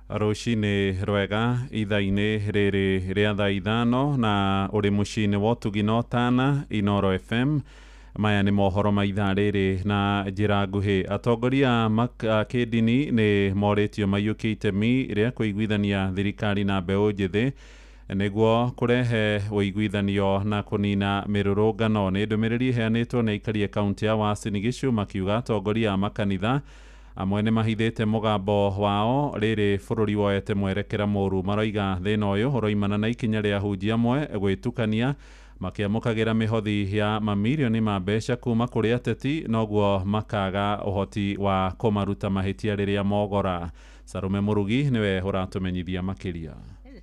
Rucini rwega ithaa-inĩ rĩrĩ rĩa thaa ithano na ũrĩ mũciĩ-inĩ wa ũtugi na ũtana Inoro FM. Maya nĩ mohoro ma ithaa rĩrĩ na njĩra nguhĩ. Atongoria kĩndini nĩ morĩtio maiyũkie itemi rĩa kũiguithania thirikari na mbeũ njĩthĩ nĩguo kũrehe ũiguithanio na kũnina mĩrũrũngano. Nĩ ndũmĩrĩri iheanĩtwo nĩ aikari a kaunti ya Uasin Gishu makiuga atongoria a makanitha amwe nĩ mahithĩte mũgambo wao rĩrĩ bũrũri woete mwerekera mũru. Maroiga thĩna ũyũ ũroimana na ikinya rĩa ahunjia amwe gwĩtukania makĩamũkagĩra mĩhothi ya mamirioni ma mbeca kuma kũrĩ ateti noguo makaga ũhoti wa kũmaruta mahĩtia rĩrĩa mogora. Sarume Mũrugi nĩwe ũratũmenyithia makĩria.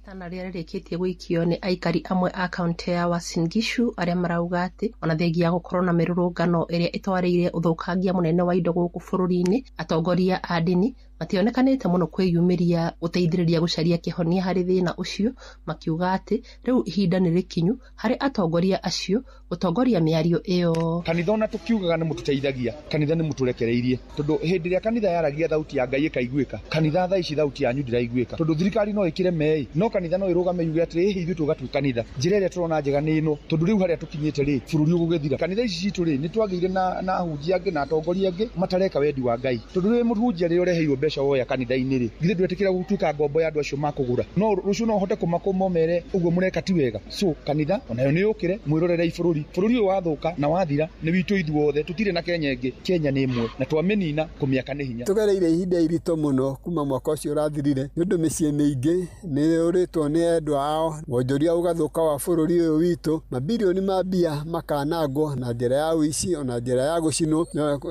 Tana rĩrĩa rĩrĩkĩtie gũikio nĩ aikari amwe a kaunti ya Uasin Gishu arĩa marauga atĩ ona thengia gũkorwo na mĩrũrũngano ĩrĩa ĩtwarĩire ũthũkangia mũnene wa indo gũkũ bũrũri-inĩ, atongoria a ndini mationekanĩte mũno kwĩyumĩria gũteithĩrĩria gũcaria kĩhonia harĩ thĩna ũcio, makiuga atĩ rĩu ihinda nĩ rĩkinyu harĩ atongoria acio gũtongoria mĩario ĩyo. Kanitha ona tukiugaga nĩ mũtũteithagia, kanitha nĩ mũtũrekereirie, tondũ hĩndĩ ĩrĩa kanitha yaragia thauti ya Ngai ĩkaiguĩka, kanitha thaa ici thauti yanyu ndĩraiguĩka, tondũ thirikari no ĩkĩre mei, no kanitha no ĩrũgame yuge atĩ ithuĩ tũgatue kanitha. Njĩra ĩrĩa tũrona njega nĩ ĩno, tondũ rĩu harĩa tũkinyĩte rĩ, bũrũri ũgũgĩthira. Kanitha ici citũ rĩ, nĩ twagĩire na ahunjia angĩ na atongoria angĩ matareka wendi wa Ngai, tondũ rĩu mũhunjia rĩrĩa ũreheirwo mbeca woya kanitha-inĩ rĩ, githĩ ndwetĩkĩra gũtuĩka ngombo ya andũ acio makũgũra, no rũciũ no ũhote kũmakũma ũmere ũguo mũreka ti wega. So kanitha onayo nĩ yũkĩre mwĩrorerei bũrũri ũyũ wathũka na wathira nĩ witũ ithuothe, tũtirĩ na Kenya ĩngĩ, Kenya nĩ ĩmwe na twamĩnina kũmĩaka nĩ hinya. Tũgereire ihinda iritũ mũno kuma mwaka ũcio ũrathirire nĩ ũndũ mĩciĩ mĩingĩ nĩ ũrĩtwo nĩ endwa ao, wonjoria ũgathũka wa bũrũri ũyũ witũ, mabilioni ma mbia makanangwo na njĩra ya ũici ona njĩra ya gũcinwo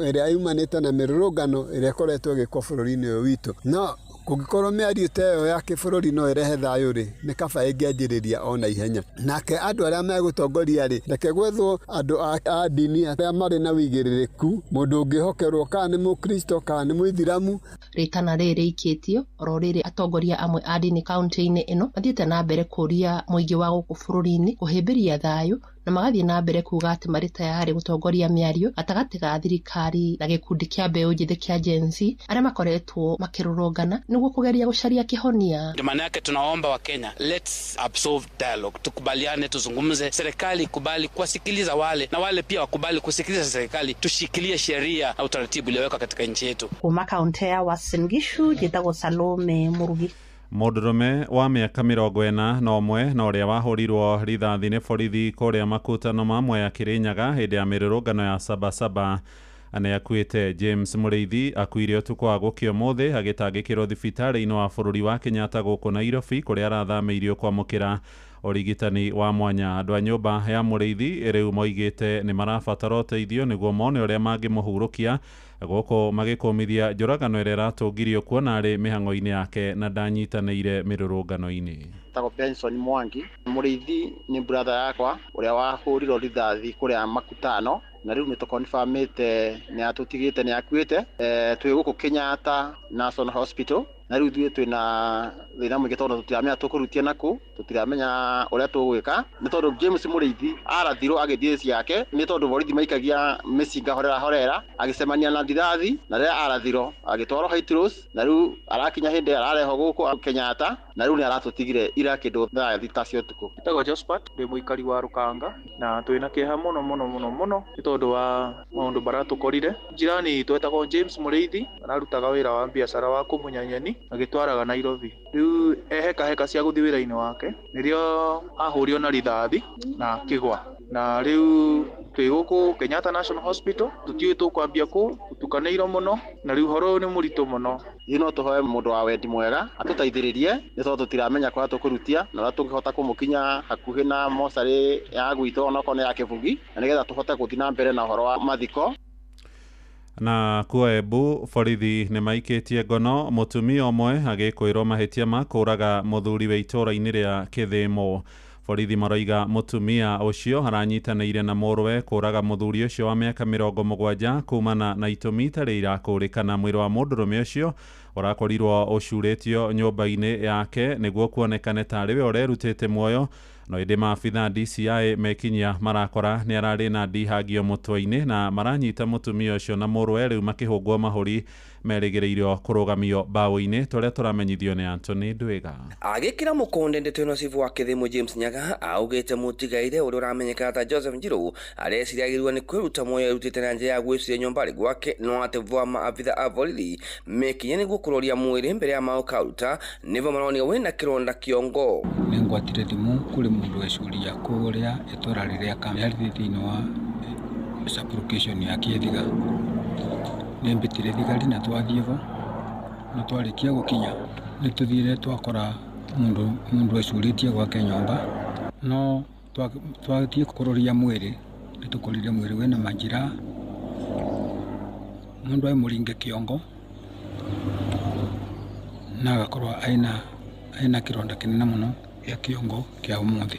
ĩrĩa yumanĩte na mĩrũrũngano ĩrĩa ĩkoretwo ĩgĩkwo bũrũri-inĩ ũyũ witũ. No kũngĩkorwo mĩario ta ĩyo ya kĩbũrũri no ĩrehe thayũ rĩ, nĩ kaba ĩngĩanjĩrĩria ona ihenya. Nake andũ arĩa megũtongoria rĩ, reke gwethwo andũ a ndini arĩa marĩ na wĩigĩrĩrĩku, mũndũ ũngĩhokerwo kana nĩ mũkristo kana nĩ mũithiramu. Rĩtana rĩrĩ rĩikĩtio oro rĩrĩ atongoria amwe a ndini kaunti-inĩ ĩno mathiĩte na mbere kũria mũingĩ wa gũkũ bũrũri-inĩ kũhĩmbĩria thayũ na magathiĩ na mbere kuga atĩ marĩ tayarĩ gũtongoria mĩario gatagatĩ ga thirikari na gĩkundi kĩa mbeũ njĩthĩ kĩa Gen Z arĩa makoretwo makĩrũrũngana nĩguo kũgeria gũcaria kĩhonia. Ndio maana yake tunaomba wa Kenya, let's absorb dialogue, tukubaliane, tuzungumze, serikali ikubali kuwasikiliza wale na wale pia wakubali kusikiliza serikali, tushikilie sheria na utaratibu uliowekwa katika nchi yetu. Kuma kaunti ya Uasin Gishu, njĩtagwo Salome Mũrugi. Mũndũrũme wa mĩaka 41 na ũrĩa wahũrirwo rithathi nĩ borithi kũrĩa makutano mamwe ya Kĩrĩnyaga hĩndĩ ya mĩrũrũngano ya Sabasaba nĩ akuĩte. James Mũrĩithi akuire ũtukũ wa gũkĩa ũmũthĩ agĩtangĩkĩrwo thibitarĩ-inĩ wa bũrũri wa Kenyatta gũkũ Nairobi kũrĩa arathamĩirio kwamũkĩra ũrigitani wa mwanya. Andũ a nyũmba ya Mũrĩithi rĩu moigĩte nĩ marabatara ũteithio nĩguo mone ũrĩa mangĩmũhurũkia gũkũ magĩkũmithia njũragano ĩrĩa ĩratũngirio kuona arĩ mĩhang'o-inĩ yake na ndanyitanĩire mĩrũrũngano-inĩ. Tago Benson Mwangi, Mũrĩithi nĩ brother yakwa ũrĩa wahũrirwo rithathi kũrĩa makutano na rĩu nĩ tũkonfirmĩte nĩ atũtigĩte nĩ akuĩte. Twĩ gũkũ Kenyatta National Hospital na rĩu ithuĩ twĩna thĩna mũingĩ tondũ tũtiramenya tũkũrutia nakũ, tũtiramenya ũrĩa tũgwĩka nĩ tondũ James Mũrĩithi arathirwo agĩthiĩ ciake nĩ tondũ borithi maikagia mĩcinga horera agĩcemania na ndirathi na rĩrĩa arathirwo agĩtwarwo White Rose na rĩu arakinya hĩndĩ ararehwo gũkũ Kenyatta na rĩu nĩ aratũtigire ira kĩndũ thaa thita cia ũtukũ. Ndagwo Josephat ndĩ mũikari wa Rũkanga na twĩna kĩeha mũno nĩ tondũ wa maũndũ baratũkorire. Njirani twetagwo James Mũrĩithi ararutaga wĩra wa biacara wa kũmunya nyeni agĩtwaraga Nairobi. Rĩu heka cia gũthiĩ wĩra-inĩ wake nĩrĩo ahũrio na rithathi na kĩgwa na rĩu twĩ gũkũ Kenyatta National Hospital tũtiũĩ tũkwambia kũ, tũtukanĩirwo mũno na rĩu horo nĩ mũritũ mũno no tuhoe mundu wa wendi mwega atutaithiririe ni tondu tutiramenya kwa tukurutia na tungihota kumukinya hakuhi na mosari ya gwito onako ne ya Kibugi na nigetha tuhote guthii na mbere na horo wa mathiko. Na Kuebu borithi nĩ maikĩtie ngono mũtumia ũmwe agĩkwĩrwo mahĩtia ma kũraga mũthuri wa itũũra-inĩ rĩa Kĩthĩmo. Borithi maroiga mũtumia ũcio aranyitanĩire na mũrũwe kũraga mũthuri ũcio wa mĩaka 70 kumana na itũmi itarĩ irakũrĩkana. Mwĩrĩ wa mũndũrũme ũcio ũrakorirwo ũcurĩtio nyũmba-inĩ yake nĩguo kuonekane tarĩ we ũrerutĩte muoyo, no ĩndĩ maabitha DCI mekinyia marakora nĩ ararĩ na ndihangio mũtwe-inĩ na maranyita mũtumia ũcio na mũrũwe rĩu makĩhũngwo mahũri merĩgĩrĩirwo kũrũgamio mbaũ-inĩ tũrĩa tũramenyithio nĩ Anthony Ndwĩga. Agĩkĩra mũkonde ndeto ĩno cibu wa Kĩthĩmo James Nyaga augĩte mũtigaire ũrĩa ũramenyeka ta Joseph Njirũ areciragĩrwo nĩ kwĩruta muoyo arutĩte na njĩra ya gwĩciria nyũmbarĩ gwake no atĩ maabitha a borithi mekinya nĩguo kũroria mwĩrĩ mbere ya maũkaruta nĩvo maronia wĩna kĩronda kĩongo. Nĩngwatire thimũ kũrĩ mũndũ wĩcuria kũrĩa itũra rĩrĩa kamĩarithĩ thĩinĩ wa sublocation ya Kĩthiga. Nĩmbĩtire thigari na twathiĩ ho na twarĩkia gũkinya nĩ tũthire twakora mũndũ wĩcurĩtie gwake nyũmba, no twathiĩ kũroria mwĩrĩ nĩ tũkorire mwĩrĩ wĩna manjira, mũndũ mũringe kĩongo na agakorwo aina kĩronda kĩnene mũno ya kĩongo kĩa ũmũthĩ.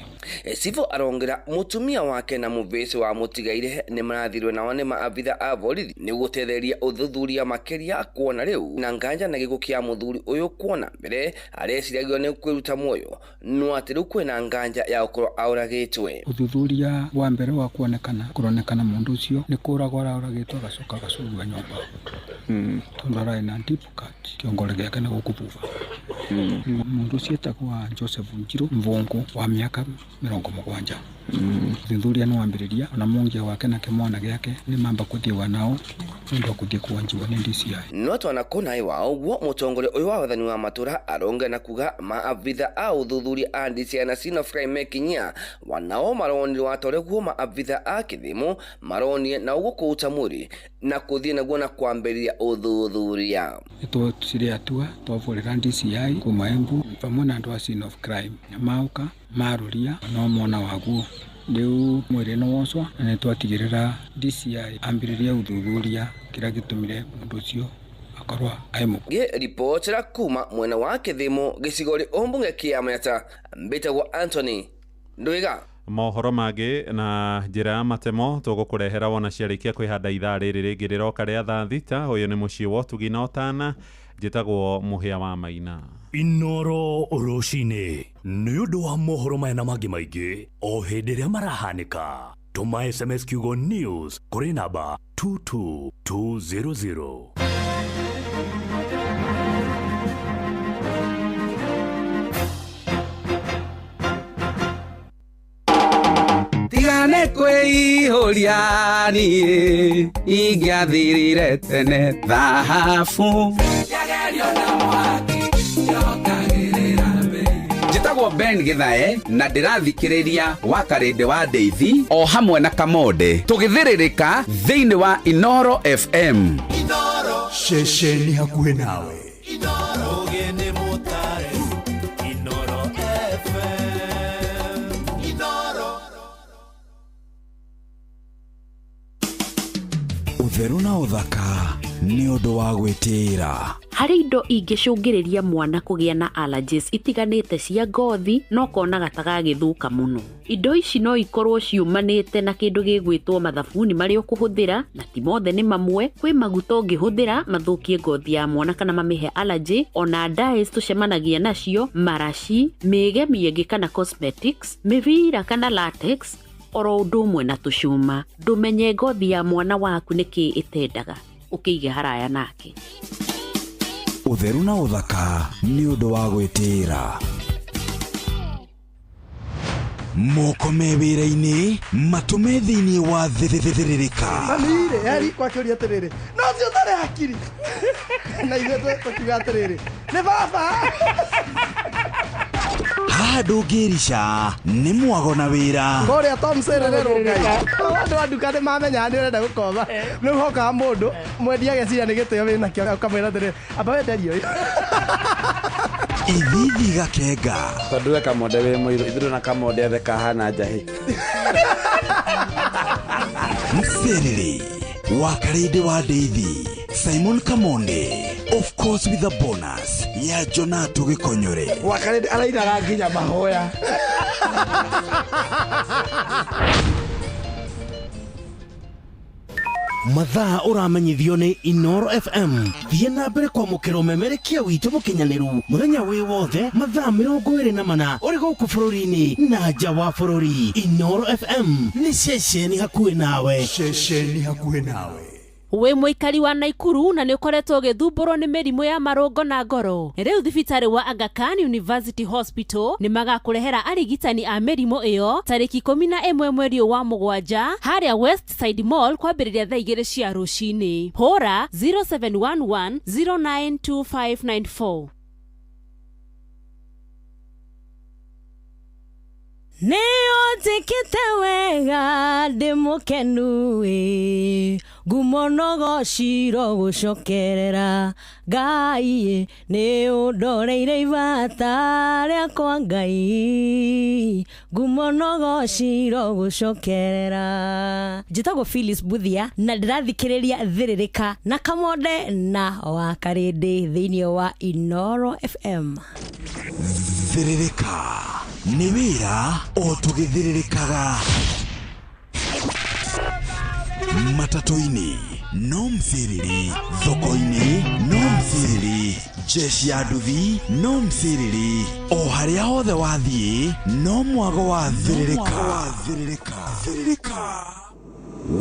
Sivo arongera mutumia wake na muvesi wa mũtigaire nĩ marathirwo nao nĩ maabitha a borithi nĩ gũtetheria ũthuthuria makĩria kuona rĩu na nganja na gĩkuũ kĩa mũthuri ũyũ kuona mbere areciragio nĩ kwĩruta muoyo no atĩ rĩu kwĩna nganja ya gũkorwo aũragĩtwe. Ũthuthuria wa mbere wa kũronekana mũndũ ũcio nĩ kũragwo aragĩtwo agacoka agacurua nyũmba tondũ ararĩ na deep cut kĩongore gĩake na gũkũbuba. Mũndũ ũcio etagwo Joseph Njirũ Mvongo wa mĩaka 70. Thuthuria nĩ wambĩrĩria ona mũngia wake na kĩmwana gĩake nĩ mamba kũthiwa nao nĩũndũ wa kũthiĩ kũanjiwa nĩ DCI. No twana kũnaĩ wa ũguo mũtongoria ũyũ wa wathani wa matũra aronge na kuga maabitha a ũthuthuria a DCI na Sinofry mekinyia wanao maronire watoreguo maabitha a Kĩthĩmo maronire na ũguo kũruta mwĩrĩ na kũthiĩ naguo na kwambĩrĩria ũthuthuria. Tũcirĩ atua twavũrĩra DCI kuma Embu pamwe na andũ a Scene of Crime na mauka maroria no mwana waguo rĩu mwĩrĩ nĩ wocwa na nĩ twatigĩrĩra DCI ambĩrĩria ũthuthuria kĩrĩa gĩtũmire mũndũ ũcio akorwo aimũku. Ripotera kuma mwena wa Kĩthĩmo gĩcigo rĩ ombunge kĩa Manyata mbĩtagwo Anthony Ndwĩga. Mohoro mangĩ na njĩra ya matemo tũgũkũrehera wona ciarĩkia kwĩhanda ithaa rĩrĩ rĩngĩ rĩroka rĩa thaa thita. Ũyũ nĩ mũciĩ wa Ũtugi na Ũtana, njĩtagwo Mũhĩa wa Maina. Inoro rũcinĩ nĩ ũndũ wa mohoro maya na mangĩ maingĩ o hĩndĩ ĩrĩa marahanĩka. Tũma SMS kiugo news kũrĩ namba 22200. Tigane kwĩihũria niĩ ingĩathirire tene thahabu njĩtagwo Ben Gĩthae na ndĩrathikĩrĩria Wakarĩndĩ wa Ndeithi o hamwe na Kamonde tũgĩthĩrĩrĩka thĩinĩ wa Inoro FM. Inoro ceceni hakuhĩ nawe. Ũtheru na ũthaka nĩ ũndũ wa gwĩtĩĩra. Harĩ indo ingĩcũngĩrĩria mwana kũgĩa na allergies itiganĩte cia ngothi no kona gataga gĩthũka mũno. Indo ici no ikorwo ciumanĩte na kĩndũ gĩgwĩtwo mathabuni marĩa ũkũhũthĩra na ti mothe nĩ mamwe. Kwĩ maguta ũngĩhũthĩra mathũkie ngothi ya mwana kana mamihe allergy, ona dyes tũcemanagia nacio, marashi, mĩgemie ĩngĩ kana cosmetics, mĩbira kana latex, oro ũndũ ũmwe na tũcuma. Ndũmenye ngothi ya mwana waku nĩkĩ ĩtendaga, ũkĩige haraya nake. Ũtheru na ũthaka nĩ ũndũ wa gwĩtĩĩra. Moko me wĩra-inĩ matũme thĩinĩ wa thĩrĩrĩka. Mamire eri kwakĩũria atĩrĩrĩ no cio ũtarĩ hakiri na ithuĩ tũkiuga atĩrĩrĩ nĩ baba. ndũngĩrica nĩ mwago na wĩra Ngoria Tom Sererero ngai andũ anduka nĩ mamenya nĩ ũrenda gũkoma rĩu hokaga mũndũ mwendia ageciria nĩ gĩtĩo wĩna kĩo ũkamwĩra atĩrĩ amba wenderio ithithi gakenga tondũ we kamode wĩ mũirũ ithuĩ na kamode othe kahana njahĩ Mserere wa Karede wa Deithi Simon Kamonde of course with a bonus ya Jonato Gikonyore wa Karede arairaga nginya mahoya mathaa ũramenyithio nĩ Inoro FM thiĩ na mbere kwamũkĩra ũmemerekia witũ mũkinyanĩru mũthenya wĩ wothe mathaa 24 ũrĩ gũkũ bũrũri-inĩ na nja wa bũrũri. Inoro FM nĩ ceceni hakuhĩ nawe. Wĩ mũikari wa Naikuru na nĩ ũkoretwo ũgĩthumbũrwo nĩ mĩrimũ ya marũngo na ngoro. Rĩu thibitarĩ wa Aga Khan University Hospital nĩ magakũrehera arigitani a mĩrimũ ĩyo tarĩki 11 mweri wa mũgwanja harĩa Westside Mall kwambĩrĩria thaa 2 cia rũcinĩ. Hũra 0711 092594. Nĩũnjĩkĩte wega ndĩ mũkenu ngumonogo ciro gũcokerera Ngai nĩũndoreire ibata rĩakwa Ngai ngumonogo ciro gũcokerera. Njĩtagwo Phyllis Buthia na ndĩrathikĩrĩria thĩrĩrĩka na Kamonde na wa Karede thĩinĩ wa Inoro FM. Thĩrĩrĩka nĩ wĩra o tũgĩthĩrĩrĩkaga matatũ-inĩ no Msiriri, thoko-inĩ no Msiriri, jeshi ya nduthi no Msiriri, o harĩa hothe wathiĩ no mwago wa thĩrĩrĩka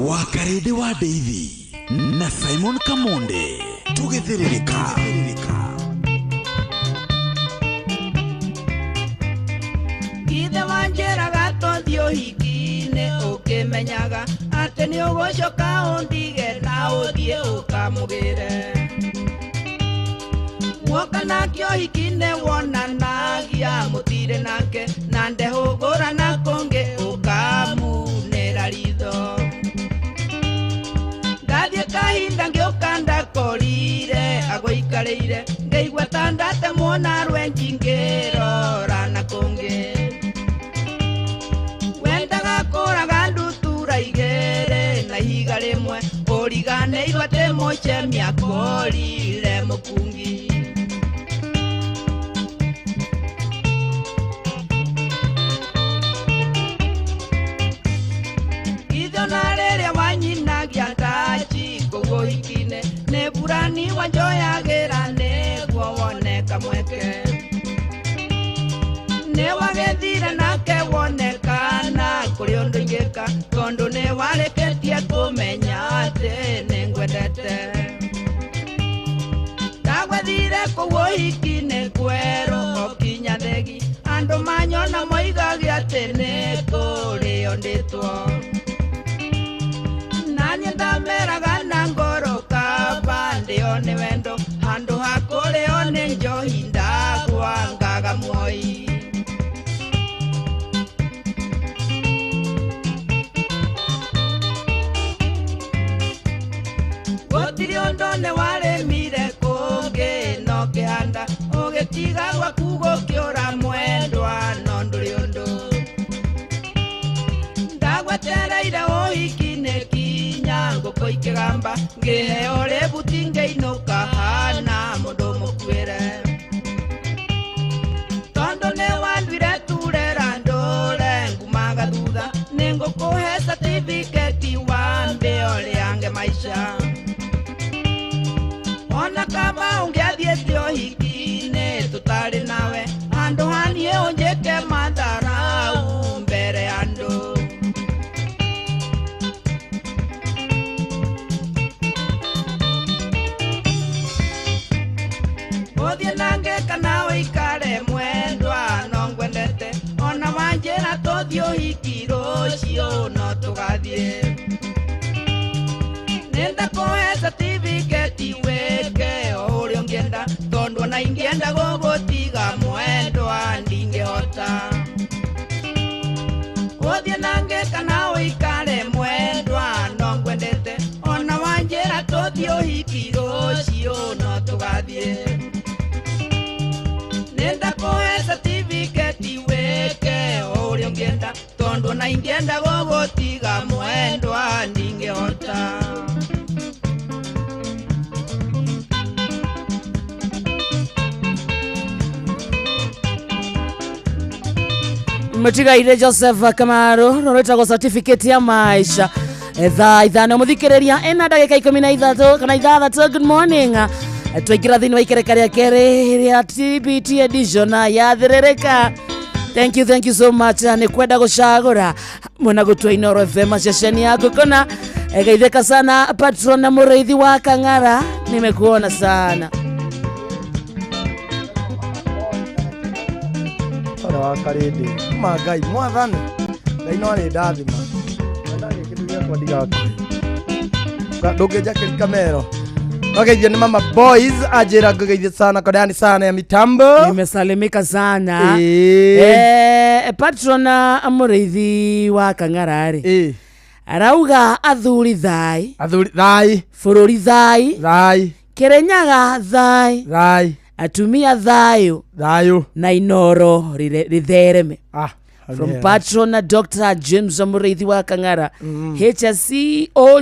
wa Karede wa Deithi na Simon Kamonde tũgĩthĩrĩrĩka. Ithe wanjĩraga tũthiĩ ũhiki-inĩ ũkĩmenyaga atĩ nĩ ũgũcoka ũndige na ũthiĩ ũkamũgĩre. Mwoka nake ũhiki-inĩ wonanagia mũtirĩ nake na ndehũgũra na kũngĩ ũkamunĩra ritho. Ngathiĩ kahinda ngĩũka ndakorire agũikarĩire ngĩigua ta ndatemwo na rwenji ngĩrora na kũngĩ. Kũraga ndutura igĩrĩ na ihiga rĩmwe ũriganĩirwo atĩ mũcemia kũrire mũkungi. Ithuĩ na rĩrĩa wanyinagia ndaci kũu ũhiki-inĩ nĩ burani wanjoyagĩra nĩguo woneka mweke. Nĩ wagethire nake wonekana kũrĩ ũndũ ingĩka tondũ nĩ warĩkĩtie kũmenya atĩ nĩ ngwendete. Ndagwethire kũu ũhiki-inĩ kwerũ okinya thegi andũ manyona moigage atĩ nĩ kũrĩo ndĩtwo. Naniĩ ndameraga na ngoro kaba ndĩo nĩ wendo handũ ha kũrĩo nĩ njohi ndagwangaga muoyi. Nĩ warĩmire kũngĩ no kĩhanda ũgĩtiga gwaku gũkĩũra mwendwa no ndũrĩ ũndũ. Ndagwetereire ũhiki-inĩ kinya ngũkũ ikĩgamba ngĩheo rĩbuti ngĩinũka hana mũndũ mũkuĩre. Tondũ nĩ wanduire turera ndũre ngumaga thutha nĩ ngũkũhe certificate wambe ũrĩange maica. Ona kama ũngĩathiĩte ũhiki-inĩ tũtarĩ nawe handũ haniĩ ũnjĩke matharau mbere ya andũ. Ũthiĩ na tuthie nange kana uikare mwendwa no ngwendete ona wanjira tuthie uhiki rucio no tugathie nenda kuhe certificate weke uria ungienda tondu na ingienda gugutiga mwendwa ndingihota mutigaire Joseph Kamaro roretagwo certificate ya maisha thaa ithano muthikiriria ena ndagika 13 kana 6. Good morning twaikira thini wa ikereka ria keri ria TBT edition ya thirereka. Thank you so much ni kwenda gucagura mwana gutwa Inoro FM session yako kona geitheka sana patron na mureithi wa Kang'ara nimekuona sana Karidi magai mwathani ndaino ari ndathima ndage kindu gya kwadiga ndogeja kamero wageithia ni mama boys ajira ngogeithia sana kodani sana ya mitambo nimesalimika sana patron amureithi wa Kang'ara arauga athuri thai bururi thai Kirinyaga thai atumia thayo na Inoro rithereme from patron Dr. James Mureithi wa Kang'ara HSCOGW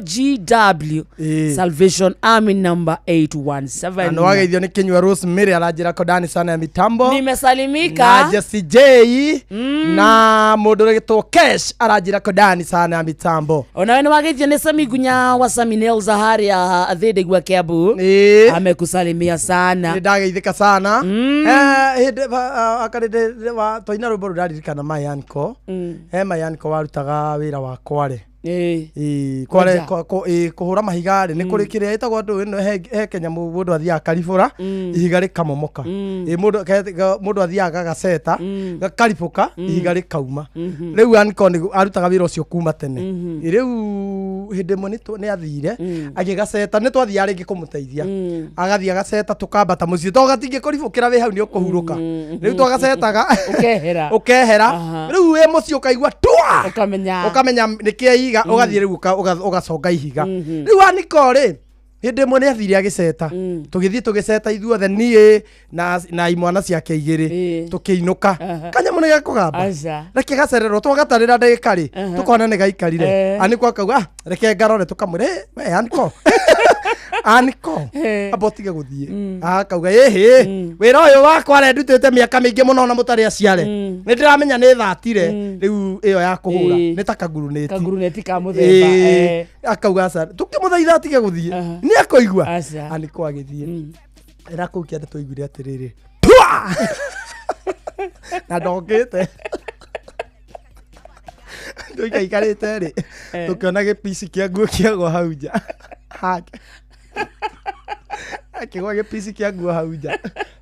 Salvation Army number 817 na wageithio ni Kinyua Rosemary arajira kodani sana ya mitambo nimesalimika na Jesse J na mundu gitwo Cash arajira kodani sana ya mitambo ona wena wageithio ni Sami Gunya wa Saminel Zahari ya Athede gwa Kiambu amekusalimia sana ni ndageithika sana akarede wa toina ruboru ndaririkana Mayanko Mayanko warutaga wira wa Kware Kware kuhura mahiga ni kuri kiria itagwo ndu ino he Kenya mundu athia karibura ihiga rikamomoka mundu athia gagaceta gakaribuka ihiga rikauma riu Anko ni arutaga wira ucio kuma tene riu hindi monito ni athire agigaceta ni twathia ringi kumuteithia agathia gaceta tukambata mucie to gatingi kuribukira wi hau ni ukuhuruka riu twagacetaga ukehera riu we mucie ukaigua twa ukamenya nikie ugathie riu ugaconga ihiga riu Aniko ri hindi mwe ni athire agiceta tugithie tugiceta ithuothe nie na imwana ciake igiri tukiinuka kanyamu ni gakugamba reke gacererwo twagatarira ndagika ri tukona ni gaikarire Aniko akauga reke ngarore tukamwire we Aniko abotige guthie akauga wira uyu wakwa re ndutite miaka mingi muno na mutari aciare ni ndiramenya ni thatire riu iyo ya kuhura ni ta kaguruneti ka muthemba akauga sa tukimuthaitha atige guthie ni akoigua Aniko agithie era kuu kiande tuiguire atiriri na ndongite tuikaikarite ri tukiona gipisi kia nguo kiago hau nja akigwa gipisi kia nguo hau nja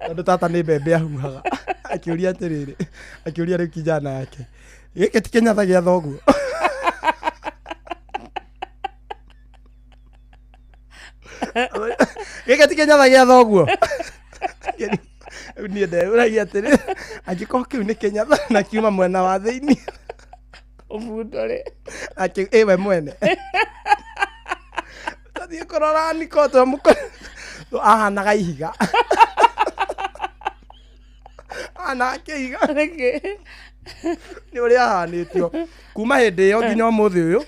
tondu tata ni mbembe ahuhaga akiuria atiriri akiuria riu kijana yake giki ti kinyatha gia thoguo giki ti kinyatha gia thoguo ni nderagia atiriri angiko kiu ni kinyatha na kiuma mwena wa thiini ubundore we mwene tathie kurora Aniko ahanaga ihiga anakihiga ni uria ahanitio kuma hindi iyo nginya umuthi uyu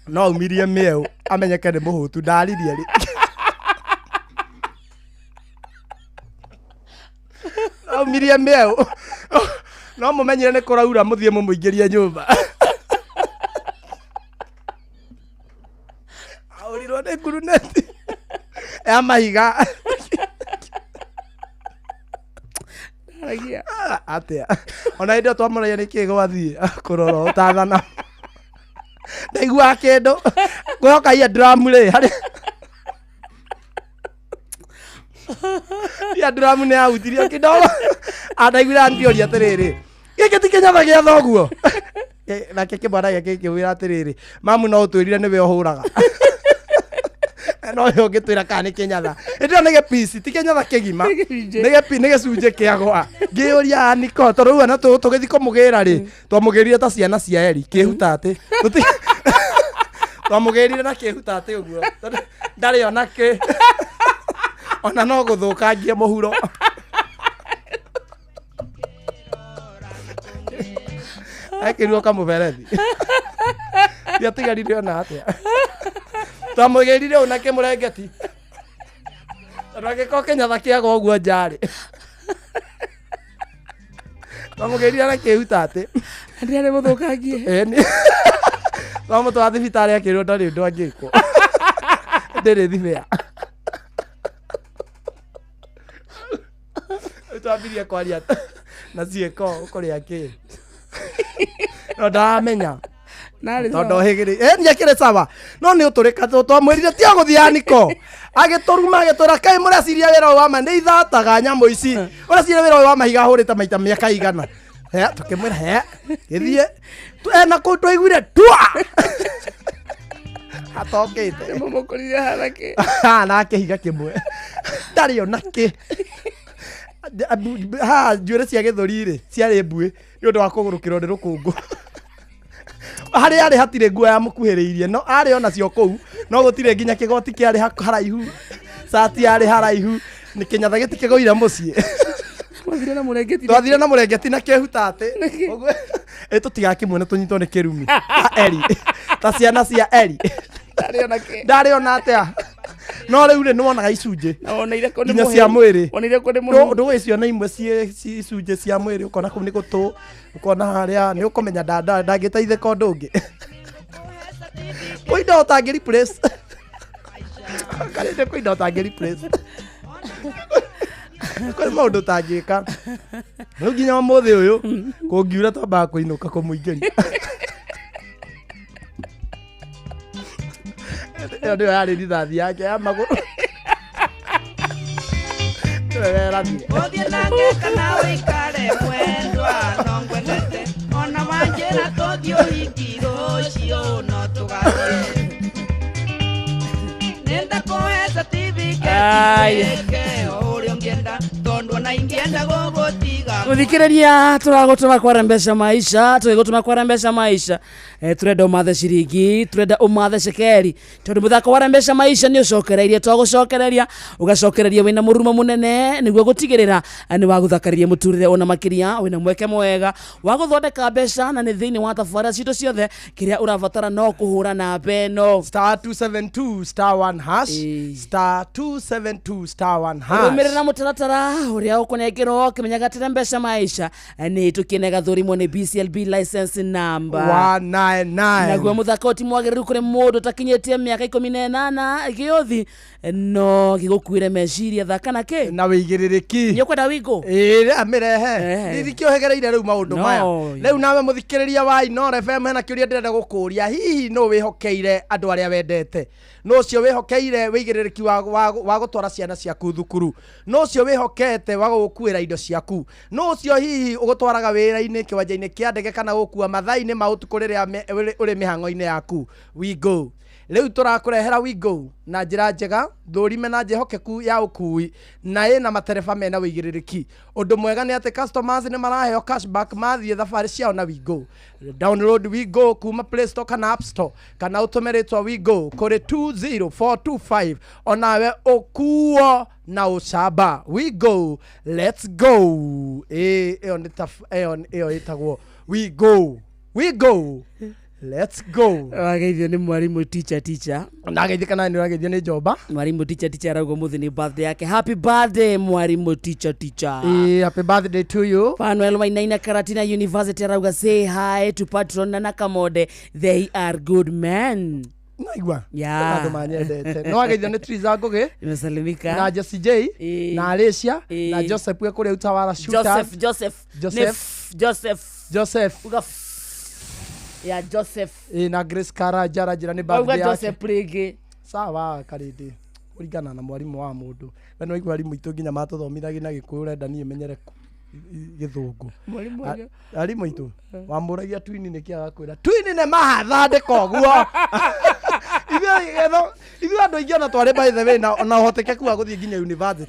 no umirie mieu amenyeke ni muhutu ndaririe ri no umirie mieu no mumenyire ni kuraura muthie mumuingirie nyumba aurirwo ni nguruneti ya mahiga atia ona indo twamuraia ni kigo athie kurora utathana ndaigua kindu kwihoka ia drum ri hari ya drum ni autirio kidogo adaigura antioria atiriri giki ti kinyatha gia thoguo nake kibwana gike kiwira atiriri mamu no utwirire niwe uhuraga no yo ngitwira kana kinyatha ndio nige piece ti kinyatha kigima nige cunje kiagwa ngiuria niko to riu na tugithi kumugira ri twamugirire ta ciana cia eri kihuta ati twamugirire na kihuta ati uguo ndari ona ki ona no guthukangia muhuro akirwo kamuberethi ya tigarire ona atia twamugirire ona kimurengeti rage ko kinyatha kiago uguo njari twamugirire na kihuta ati ndiare muthukangie eni twamutwa thibitari akirwo ndari ndu angikwo ndiri thibia twambirie kwaria na cieko kuria ki no ndamenya tondu higiri ni akire sawa no ni uturika twamwirire ti aguthia niko agituruma agitura kai mureciria wira wa ma ni ithataga nyamu ici ureciria wira wa mahiga hurite maita miaka igana he tukimwira he githie ena ku twaiguire twa atokite mumukurire harake na kihiga kimwe ndari ona ki njuire cia githuri ri ciari mbui ni undu wa kugurukirwo ni rukungu hari ari hatire nguo ya mukuhiriirie no ari ona cio kuu no gutire nginya kigoti kiari haraihu sati ari haraihu ni kinyatha gitikegoira mucii twathire na murengeti na kehuta ati uguo tutigakimwone tunyitwo ni kirumi eri ta ciana cia eri ndari ona atia no riu ri niwonaga icunje nginya cia mwiri ndu icio na imwe icunje cia mwiri ukona kuu ni gutu ukona haria ni ukumenya ndangiteithika undu ungi kuindo utangiri place karinde kuindo utangiri place kwa maundu tangika riu nginya muthi uyu kungiura twambaga kuinuka kumuingeria ndio yari rithathi yake ya maguru othie nange kana wikare mwendwa no ngwendete ona wanjira tothio hingiro cio no tugathie nenda kuhe certificate uria ungienda tondu ona ingienda gugutiga muthikiriria turagutuma kwarembesha maisha tugigutuma kwarembesha maisha turenda umathe ciringi turenda umathe cekeri tondu muthako warembesha maisha ni ucokereirie twagucokereria ugacokereria wina murumo munene niguo gutigirira ni waguthakariria muturire ona makiria wina mweke mwega wa guthondeka mbeca na ni thiini wa tafara cito ciothe kiria urabatara no kuhura na beno star 272 star 1 hash star 272 star 1 hash rumirira mutaratara uria ukunengirwo kimenyagatira mbeca maisha ni tukinega thurimo ni BCLB license number 199 naguo muthako uti mwagiriru kuri mundu takinyetie miaka 18 giothi no gigukuire meciria thaka na ki na wigiririki ni ukwenda wigo amirehe ririkio hegereire riu maundu maya riu nawe muthikiriria wa Inooro FM hena kiuria ndirenda gukuria hihi no wihokeire andu aria wendete no cio wihokeire wigiririki wa gutwara ciana ciaku thukuru no cio wihokete wa gukuira indo ciaku no cio hihi ugutwaraga wira-ini kiwanja-ini kia ndege kana gukua mathaa-ini mautuku riria uri mihango-ini yaku we go riu turakurehera we go na njira njega thurime na njehokeku ya ukui na ina matereba mena wigiririki undu mwega ni ati customers ni maraheo cashback mathie thabari ciao na we go download we go kuma Play Store kana App Store kana utumiritwa we go kuri 20425 onawe ukuo na ucamba we go let's go eo itagwo we go let's go wageithio ni mwarimu teacher ndageithia kana ni wageithio ni Joba mwarimu teacher arauga muthi ni birthday yake happy birthday mwarimu teacher happy birthday to you Fanuel Wainaina Karatina University arauga say hi to Patron na Kamode they are good men naigua ya manyendete no wageithio ni Triza Ngugi imesalimika na Jesse J na Alicia na Joseph we kule utawala shooter Joseph ya Joseph na Grace Kara jara ni birthday yake Joseph Prege sawa karidi urigana na mwarimu wa mundu na no igwa rimu itu nginya matuthomithagia na Gikuyu urenda nie menyere Githungu arimu itu wamuragia twini ni kia kwira twini ne mahatha ndikoguo ithe ithu andu aingi ona twari by the way na uhotekeku wa guthie nginya university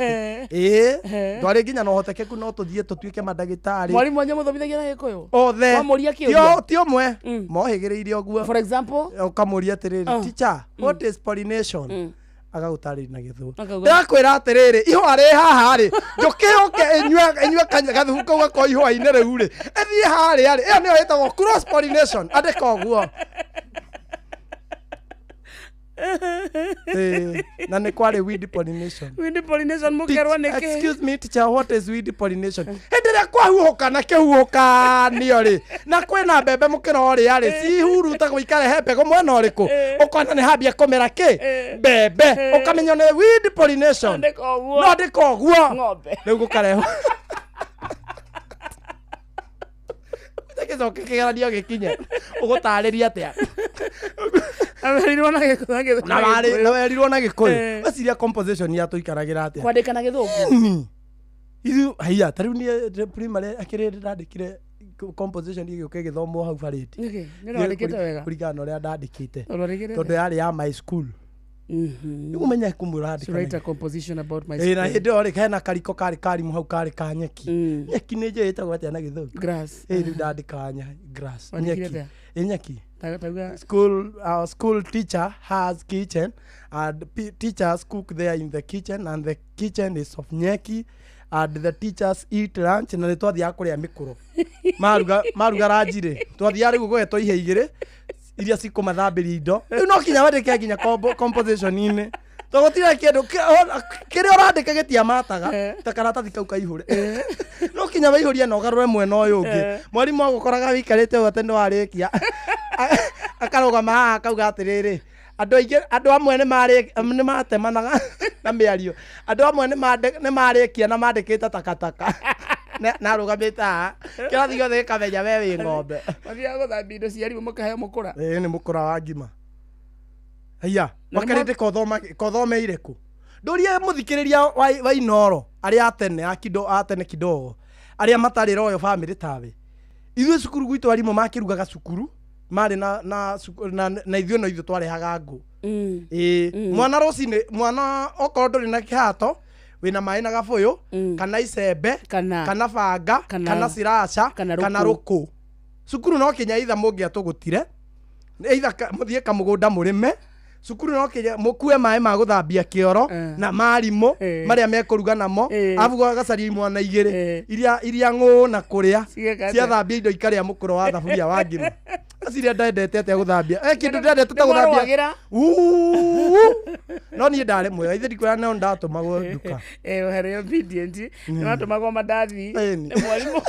twari nginya na uhotekeku no tuthie tutuike madagitari mwalimu wanya muthomithagia na Gikuyu othe wamuria kiuria ti omwe mohigiriire oguo for example ukamuria atiriri teacher what is pollination agagutarĩria na Gĩthũngũ ndakwĩra atĩrĩrĩ ihũa rĩ haha rĩ njũkĩũke inyue gathubu kau gakoo ihũa-inĩ rĩu rĩ ĩthiĩ harĩa rĩ ĩyo nĩyo ĩtagwo cross pollination andĩka ũguo na nĩ kwarĩ weed pollination mũkerwo nĩkĩ excuse me teacher what is weed pollination hĩndĩ ĩrĩa kwahuhũka na kĩhuhũkanio rĩ na kwĩna mbembe mũkĩro rĩa rĩ cihurutagwo ikarehe mbegũ mwena ũrĩkũ ũkona nĩ hambia kũmera kĩ mbembe ũkamenya nĩ weed pollination no andĩka ũguo rĩu gũkarehwo gĩcoke kĩgeranio gĩkinye ũgũtarĩria atĩa amerirwo na Gĩkũyũ na werirwo na Gĩkũyũ weciria composition ya tũikaragĩra atĩa kwandĩka na Gĩthũngũ ithu haiya tarĩu niĩ primary akĩrĩ ndandĩkire composition igĩũka gĩthomwo hau barĩti nĩwandĩkĩte wega kũringana na ũrĩa ndandĩkĩte tondũ yarĩ ya my school umenya kumurandika write a composition about my school na hĩndĩ ĩyo rĩ hena kariko karĩ karimũ hau karĩ ka nyeki nyeki nĩ njũĩ ĩtagwo atĩa na Gĩthũngũ grass rĩu ndandĩka grass nyeki Tauga school teacher has kitchen and teachers cook there in the kitchen and the kitchen is of nyeki and the teachers eat lunch na nĩ twathiaga kũrĩa mĩkũro maruga ranji rĩ twathiaga rĩu gũgetwo ihe igĩrĩ iria cikũmathambĩria indo rĩu no kinya wandĩke nginya composition-inĩ togũtira kĩndũ kĩrĩa ũrandĩka gĩtiamataga ta karatathi kau kaihũre no kinya waihũria na ũgarũre mwena ũyũ ũngĩ mwarimũ agũkoraga wĩikarĩte ũguo atĩ nĩ warĩkia akarũgama haha akauga atĩrĩrĩ andũ amwe nĩ matemanaga na mĩario andũ amwe nĩ marĩkia na mandĩkĩte takataka na arũgamĩte haha kĩrathi gĩothe gĩkamenya we wĩ ng'ombe mathiaga gũthambia indo cia arimũ makaheo mũkũra nĩ mũkũra wa ngima haiya wakarĩte kothomeire kũ ndũrie mũthikĩrĩria wa Inoro arĩa atene kidogo arĩa matarĩ royo family tawe ithuĩ cukuru gwitũ arimũ makĩrugaga cukuru marĩ na ithuĩ twarehaga ngũ mwana rũcinĩ mwana okorwo ndũrĩ na kĩhato wĩna maĩ na gabũyũ kana icembe kana banga kana ciraca kana rũkũ cukuru no kinya itha mũngĩatũgũtire itha mũthiĩ kamũgũnda mũrĩme cukuru no kinya mũkue maĩ ma gũthambia kĩoro na marimũ marĩa mekũruga namo afu gagacaria mwana igĩrĩ iria ng'ũ na kũrĩa ciathambia indo ikarĩa mũkũro wa thaburia wa ngima aciria ndendete atĩa gũthambia kĩndũ ndendete ta gũthambia no niĩ ndarĩ mwega ithe ndikwĩra no ndatũmagwo nduka ũhereyo obedient nĩwatũmagwo mandathi nĩ mwarimũ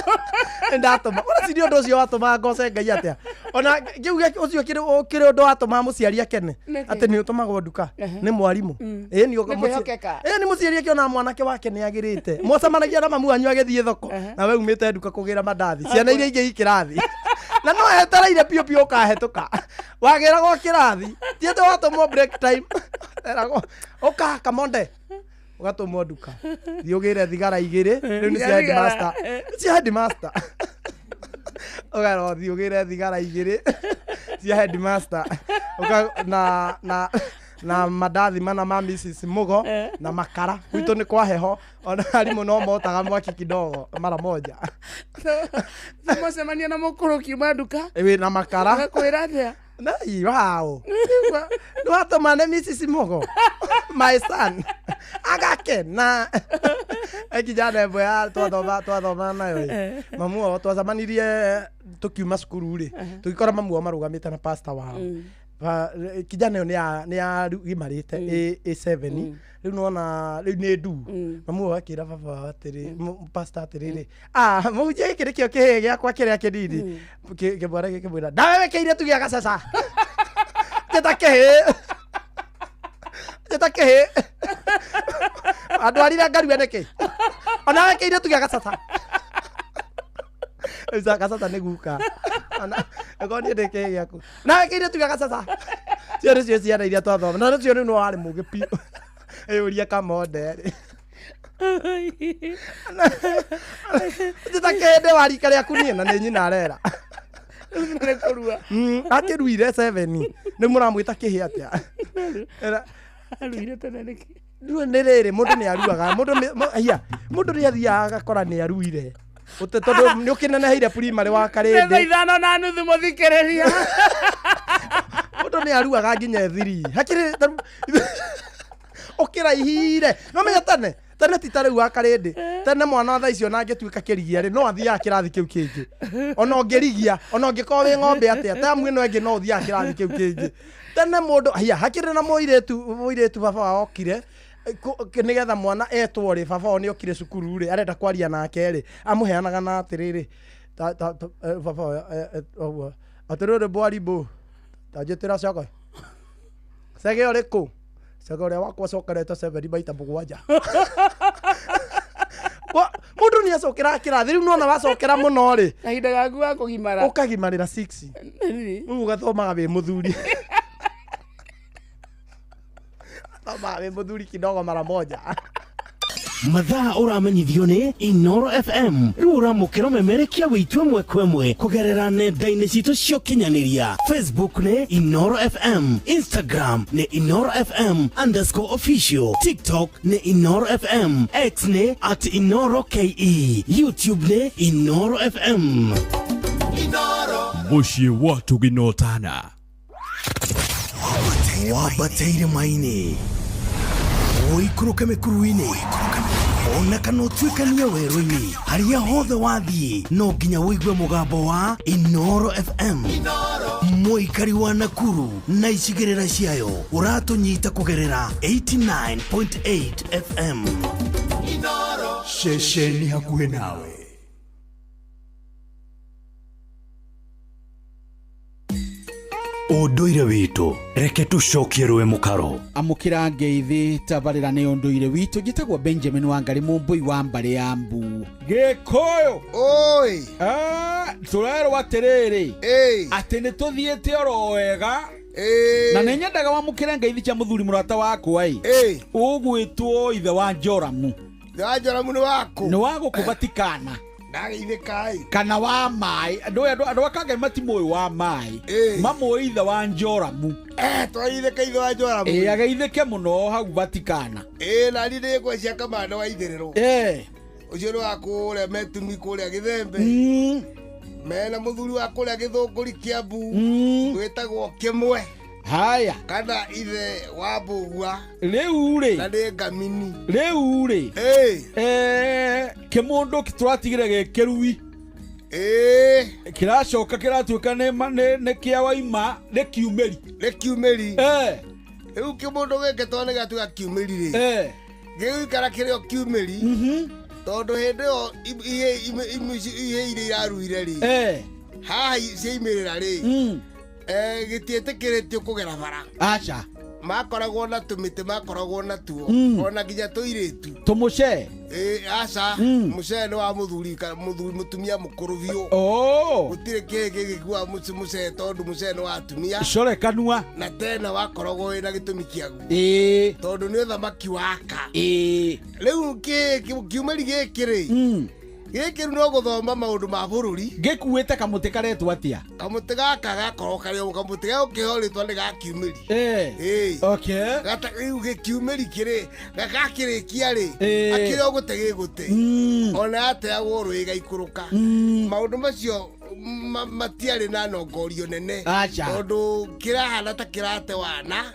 ndatũma ũraciria ũndũ ũcio watũmaga ngoce Ngai atĩa ona ngiuga ũcio kĩrĩ ũndũ watũmaga mũciari akene atĩ nĩ ũtũmagwo nduka nĩ mwarimũ nĩ mũciari akĩona mwanake wake nĩ agĩrĩte mwacemanagia na mamu wanyu agĩthiĩ thoko na we umĩte nduka kũgĩra mandathi ciana iria ingĩ ikĩrathi na no etereire piũ ũkahetũka wagĩra gwa kĩrathi tiete watũmwo break time eragwo ũka kamonde ũgatũmwo nduka thiĩ ũgĩre thigara igĩrĩ rĩu nĩ cia headmaster ũgathiĩ ũgĩre thigara igĩrĩ cia headmaster na mandathi mana ma Mrs. Mugo na makara gwitũ nĩ kwa heho ona arimũ no motaga mwaki kidogo mara moja mũcemania na mũkũrũ kiuma nduka na makara gakwĩra atĩa wow nĩwatũma nĩ Mrs. Mugo my son agakena kijana ĩmwe ya twathoma nayo mamu wao twacemanirie tũkiuma cukuru rĩ tũgĩkora mamu wao marũgamĩte na pastor wao kijana ĩyo nĩ yagimarĩte A7 rĩu nona rĩu nĩ ndu mamu wao akĩra baba atĩrĩ pastor atĩrĩrĩ mũhunjia gĩkĩ nĩkĩo kĩhĩĩ gĩakwa kĩrĩa kĩnini kĩmwara gĩkĩmwĩra ndawe wĩkĩire tu gĩa gacaca njĩta kĩhĩ andwarire ngarua nĩkĩ ona wĩkĩire tu gĩa gacaca gacaca nĩ guka ĩkorwo niĩ ndĩkĩhĩ gĩaku na wĩkĩire tu gĩa gacaca cio nĩcio ciana iria twathoma na nĩcio nĩ warĩ mũgĩ biũ ũria kamonde rĩ njĩta kĩhĩ ndĩ wa rika rĩaku niĩ na nĩ nyina arera akĩruire 7 nĩ mũramwĩta kĩhĩ atĩa Aruire tene niki. Ndio ndiriri mundu ni aruaga mundu ni athiaga agakora ni aruire. Tondu ni ukineneheire primary wa Karindi. Nĩ 5:30 muthikiriria. Mundu ni aruaga nginya 3. Hakiri ukiraihire. No menya tene ti tarĩu wa Karindi. Tene mwana wa thaa icio na angĩtuĩka kĩrigia rĩ no athiaga kĩrathi kĩu kĩngĩ. Ona ũngĩrigia, ona ũngĩkorwo wĩ ng'ombe atĩa, tamu ĩno ĩngĩ no ũthiaga kĩrathi kĩu kĩngĩ. Tene mũndũ hakĩrĩ na mũirĩtu baba wao okire nigetha mwana etwo rĩ baba wao nĩ okire cukuru rĩ arenda kwaria nake rĩ amuheanaga na atĩrĩrĩ baba ũguo atĩrĩrĩ bwaribu tanjĩtĩra coka sege ũrĩkũ sege ũrĩa wakwa cokerete 7 maita 7 mundu ni acokera kirathi riu nona wacokera muno ri kahinda gaku ga kugimara ukagimarira 6 riu ugathomaga wi muthuri we muthuri kidogo mara moja mathaa uramenyithio ni Inoro FM riu uramukira umemerekia witwe mwe kwemwe kugerera nenda-ini citu cio kinyaniria Facebook ni Inoro FM, Instagram ni Inoro FM_official, TikTok ni Inoro FM, X ni @InoroKE, YouTube ni Inoro FM. Muciĩ wa Tuginotana wabateire maini uikuruke mikuruini ona kana utuikania werũ-inĩ harĩa hothe wathiĩ no nginya wĩigue mũgambo wa Inoro FM. Mũikari wa Nakuru na icigĩrĩra ciayo ũratũnyita kũgerera 89.8 FM. ceceni hakuhĩ nawe. Ũndũire witũ reke tucokie rũĩ mũkaro. Amũkĩra ngeithi tabarĩra nĩ ũndũire witũ njĩtagwo Benjamin Wangari mũmbui wa mbarĩ ya Mbu Gĩkũyũ. Oi tũrerwo atĩrĩrĩ atĩ nĩ tũthiĩte oro wega na nĩ nyendaga wamũkĩre ngeithi cia mũthuri mũrata wakwa ũgwĩtwo ithe wa Njoramu. Njoramu nĩ waku? Nĩ wagũkũbatikana kana wa mai andũ akangai matimũĩ wa mai mamũĩ ithe wa Njoramu. Twaithĩke ithe wa Njoramu ageithĩke mũno hau Batikana. Na niĩ nĩ ngwĩcia kamande wa itherero ũcio nĩ wa kũrĩa metumi kũrĩa Gĩthembe mena mũthuri wa kũrĩa Gĩthũngũri Kĩambu gwĩtagwo Kĩmwe. Haya kana ithe wa Mbũgua rĩu rĩ na nĩ Ngamini rĩu rĩ kĩmũndũ tũratigire gĩkĩrui kĩracoka kĩratuĩka nĩ kĩa waima nĩ kiumĩri rĩu kĩmũndũ gĩkĩ tondũ nĩ gĩatuĩka kiumĩri rĩ gĩgũikara kĩrĩo kiumĩri tondũ hĩndĩ ĩyo ihe iria iraruire rĩ haha ciaimĩrĩra rĩ gĩtiĩtĩkĩrĩtio kũgera bara. Aca makoragwo na tũmĩtĩ makoragwo na tuo ona nginya tũirĩtu tũmũcee. Aca mũcee nĩ wa mũtumia mũkũrũ biũ gũtirĩ kĩhĩ gĩgĩkua mũcee tondũ mũcee nĩ wa atumia corekanua na tena wakoragwo wĩna gĩtũmi kĩaguo tondũ nĩ ũthamaki waka. Rĩu kiumĩri gĩkĩ rĩ gĩkĩ no gũthoma maũndũ ma bũrũri gĩkuĩte kamũtĩ karetwo atĩa. Kamũtĩ gaka gakorwo karĩ kamũtĩ ga ũkĩhorĩtwo nĩ ga kiumĩri. Rĩu gĩkiumĩri kĩrĩ gakakĩrĩkia rĩ akĩrĩ o gũte gĩgũte ona ateagwo rũĩ gaikũrũka. Maũndũ macio matiarĩ na nongorio nene tondũ kĩrahana ta kĩrate wana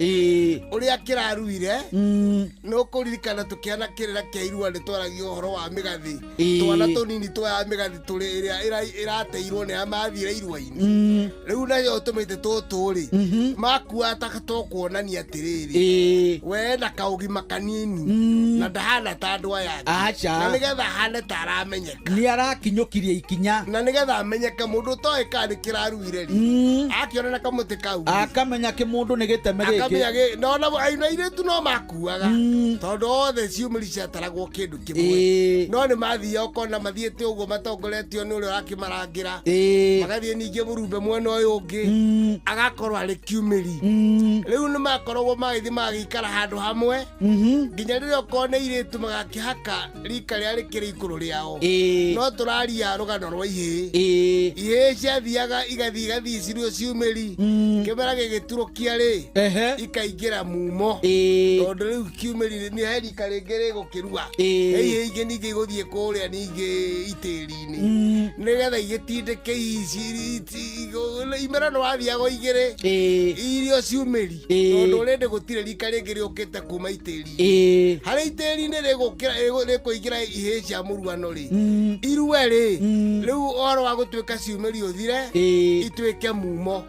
ũrĩa kĩraruire no kũririkana tũkĩana kĩrĩra kĩa irua nĩ twaragio ũhoro wa mĩgathĩ twana tũnini twa mĩgathĩ tũrĩ ĩrĩa ĩrateirwo nĩ amathire irua-inĩ. Rĩu nayo tũmĩtĩ tũtũ rĩ makua tũkuonania atĩrĩrĩ we na kaũgima kanini na ndahana ta andũ aya na nĩgetha hane ta aramenyeka nĩ arakinyũkirie ikinya na nĩgetha amenyeke mũndũ toĩ kana kĩraruire rĩ akĩona na kamũtĩ kau akamenya kĩmũndũ nĩ gĩteme gĩkĩ akamenya na airĩtu no makuaga tondũ othe ciumĩri ciataragwo kĩndũ kĩmwe no nĩ mathiaga ũkona mathiĩte ũguo matongoretio nĩ ũrĩa ũrakĩmarangĩra magathiĩ ningĩ mũrumbe mwena ũyũ ũngĩ agakorwo arĩ kiumĩri. Rĩu nĩ makoragwo magĩthiĩ magĩikara handũ hamwe nginya rĩrĩa okorwo nĩ irĩtu magakĩhaka rika rĩrĩa rĩkĩrĩ igũrũ rĩao no tũraria rũgano rwa ihĩ ihesha thiaga igathi cirio ciumeri kemera gigiturukia ri ikaingira mumo tondu riu kiumeri ni heri karengere gukirua ei ingi ningi iguthie kuria ningi itiri-ini nigetha igitindike ici imera no wathiaga igire irio ciumeri tondu rende gutire rika ringi riukite kuma itiri hari itiri-ini rikuingira ihesha muruano ri irue ri riu oro wa gutuika ciumeri uthire ituike mumo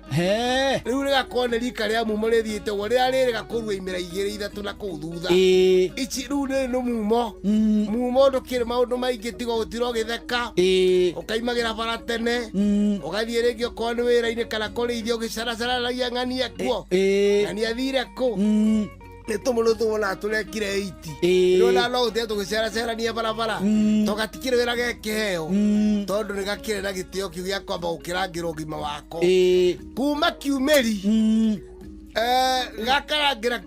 riu rigakone rika ria mumo rithiite woria riri gakurua imera igiri ithatu na kuu thutha ici riu ni no mumo ndukire maundu maingi tiga gutiro githeka ukaimagira bara tene ugathie ringi okorwo ni wira-ini kana kurithia ugicaracaragia ng'ania kuo ng'ania thire ku ni tumuno tubona turekire 80 rona no uthie tugiceracera barabara tugatikire wira gekeheo tondu ni gakire na gitio kiu gia kwamba gukirangira ugima wako kuma kiumeri gakarangira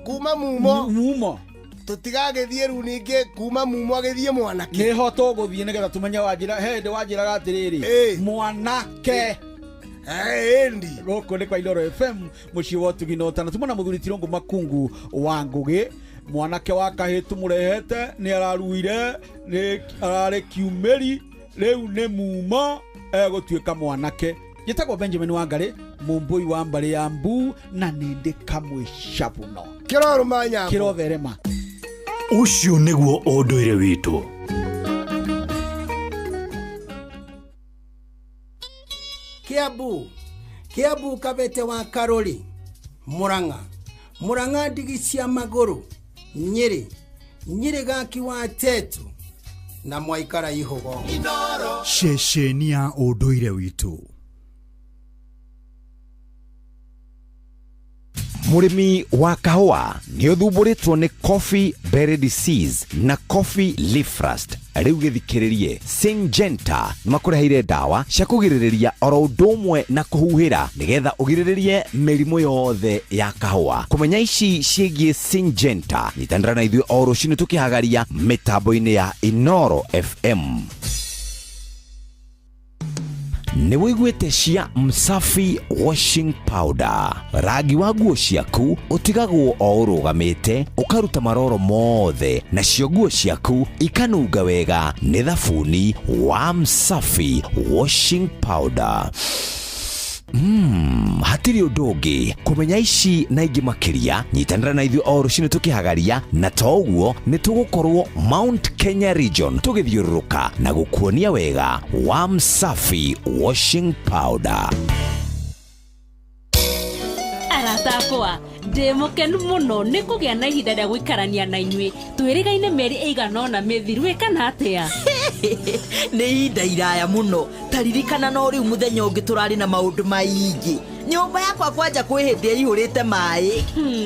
kuma mumo tutigagithie riu ningi kuma mumo agithie mwanake ni ho tuguthie nigetha tumenye wanjira hende wanjiraga atiriri mwanake endi goko ni kwa Inoro FM muci wa tuginota na tumona muthuri Tirongo Makungu wa Ngugi mwanake wa kahitu murehete ni araruire ni arare kiumeri riu ni mumo egutuika mwanake gitagwo Benjamin Wangari mumbui wa mbari ya mbu na nindi kamwe shabuno kiroro manya kiroverema ucio niguo unduire witu Kiambu Kabete wa Karori Murang'a ndigi cia maguru Nyeri gaki wa Tetu na Mwaikara Ihogo ceceni ya unduire witu. Murimi wa kahua ni uthumburitwo ni coffee berry disease na coffee leaf rust. Riu githikiririe Syngenta makureheire dawa cia kugiririria oro udumwe na kuhuhira nigetha ugiriririe mirimu yothe ya kahua. Kumenya ici ciegie Syngenta nitandara na ithuĩ o rũciinĩ tukihagaria mitambo-ini ya Inoro FM. Ni wiguite cia Msafi washing powder. Rangi wa nguo ciaku utigagwo o urugamite ukaruta maroro mothe na cio nguo ciaku ikanunga wega ni thabuni wa Msafi washing powder. Hatiri udungi kumenya ici na ingi makiria nyitanira na ithuĩ o rũciinĩ tukihagaria na toguo ni tugukorwo Mount Kenya region tugithiũrũrũka na gukuonia wega wa Msafi washing powder. Aratakwa ndimukenu muno ni kugia na ihinda rĩa guikarania na inyuĩ twĩrĩgaine meri ĩigana na mĩthiru kana atia nĩ ihinda iraya muno taririkana no riu muthenya ũngĩ tũrarĩ na maũndũ maingĩ nyũmba yakwa kwanja kwĩ hĩndĩ ĩihũrĩte maĩ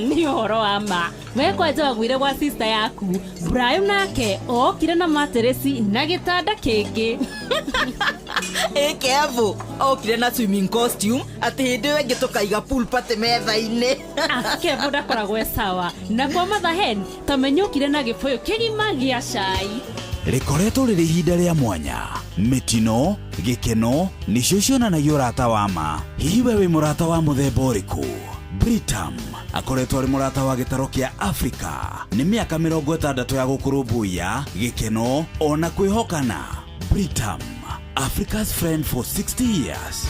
nĩ ũhoro wa ma we kwanja wagwire gwa sister yaku Brian nake okire na materesi na gĩtanda kĩngĩ Kevo okire na swimming costume atĩ hĩndĩ ĩyo ĩngĩ tũkaiga pool party metha-inĩ Kevo ndakoragwo sawa na kwa mathahen tamenyũkire na gĩbũyũ kĩgima gĩa cai rikoretwo rĩrĩ ihinda rĩa mwanya mitino gĩkeno nĩcio cionanagia ũrata wa ma. Hihi we wĩ mũrata wa mũthemba ũrĩkũ? Britam akoretwo arĩ mũrata wa gĩtaro kĩa Africa. Nĩ mĩaka 60 ya gũkũrũmbũiya gĩkeno ona kwĩhokana. Britam, Africa's friend for 60 years.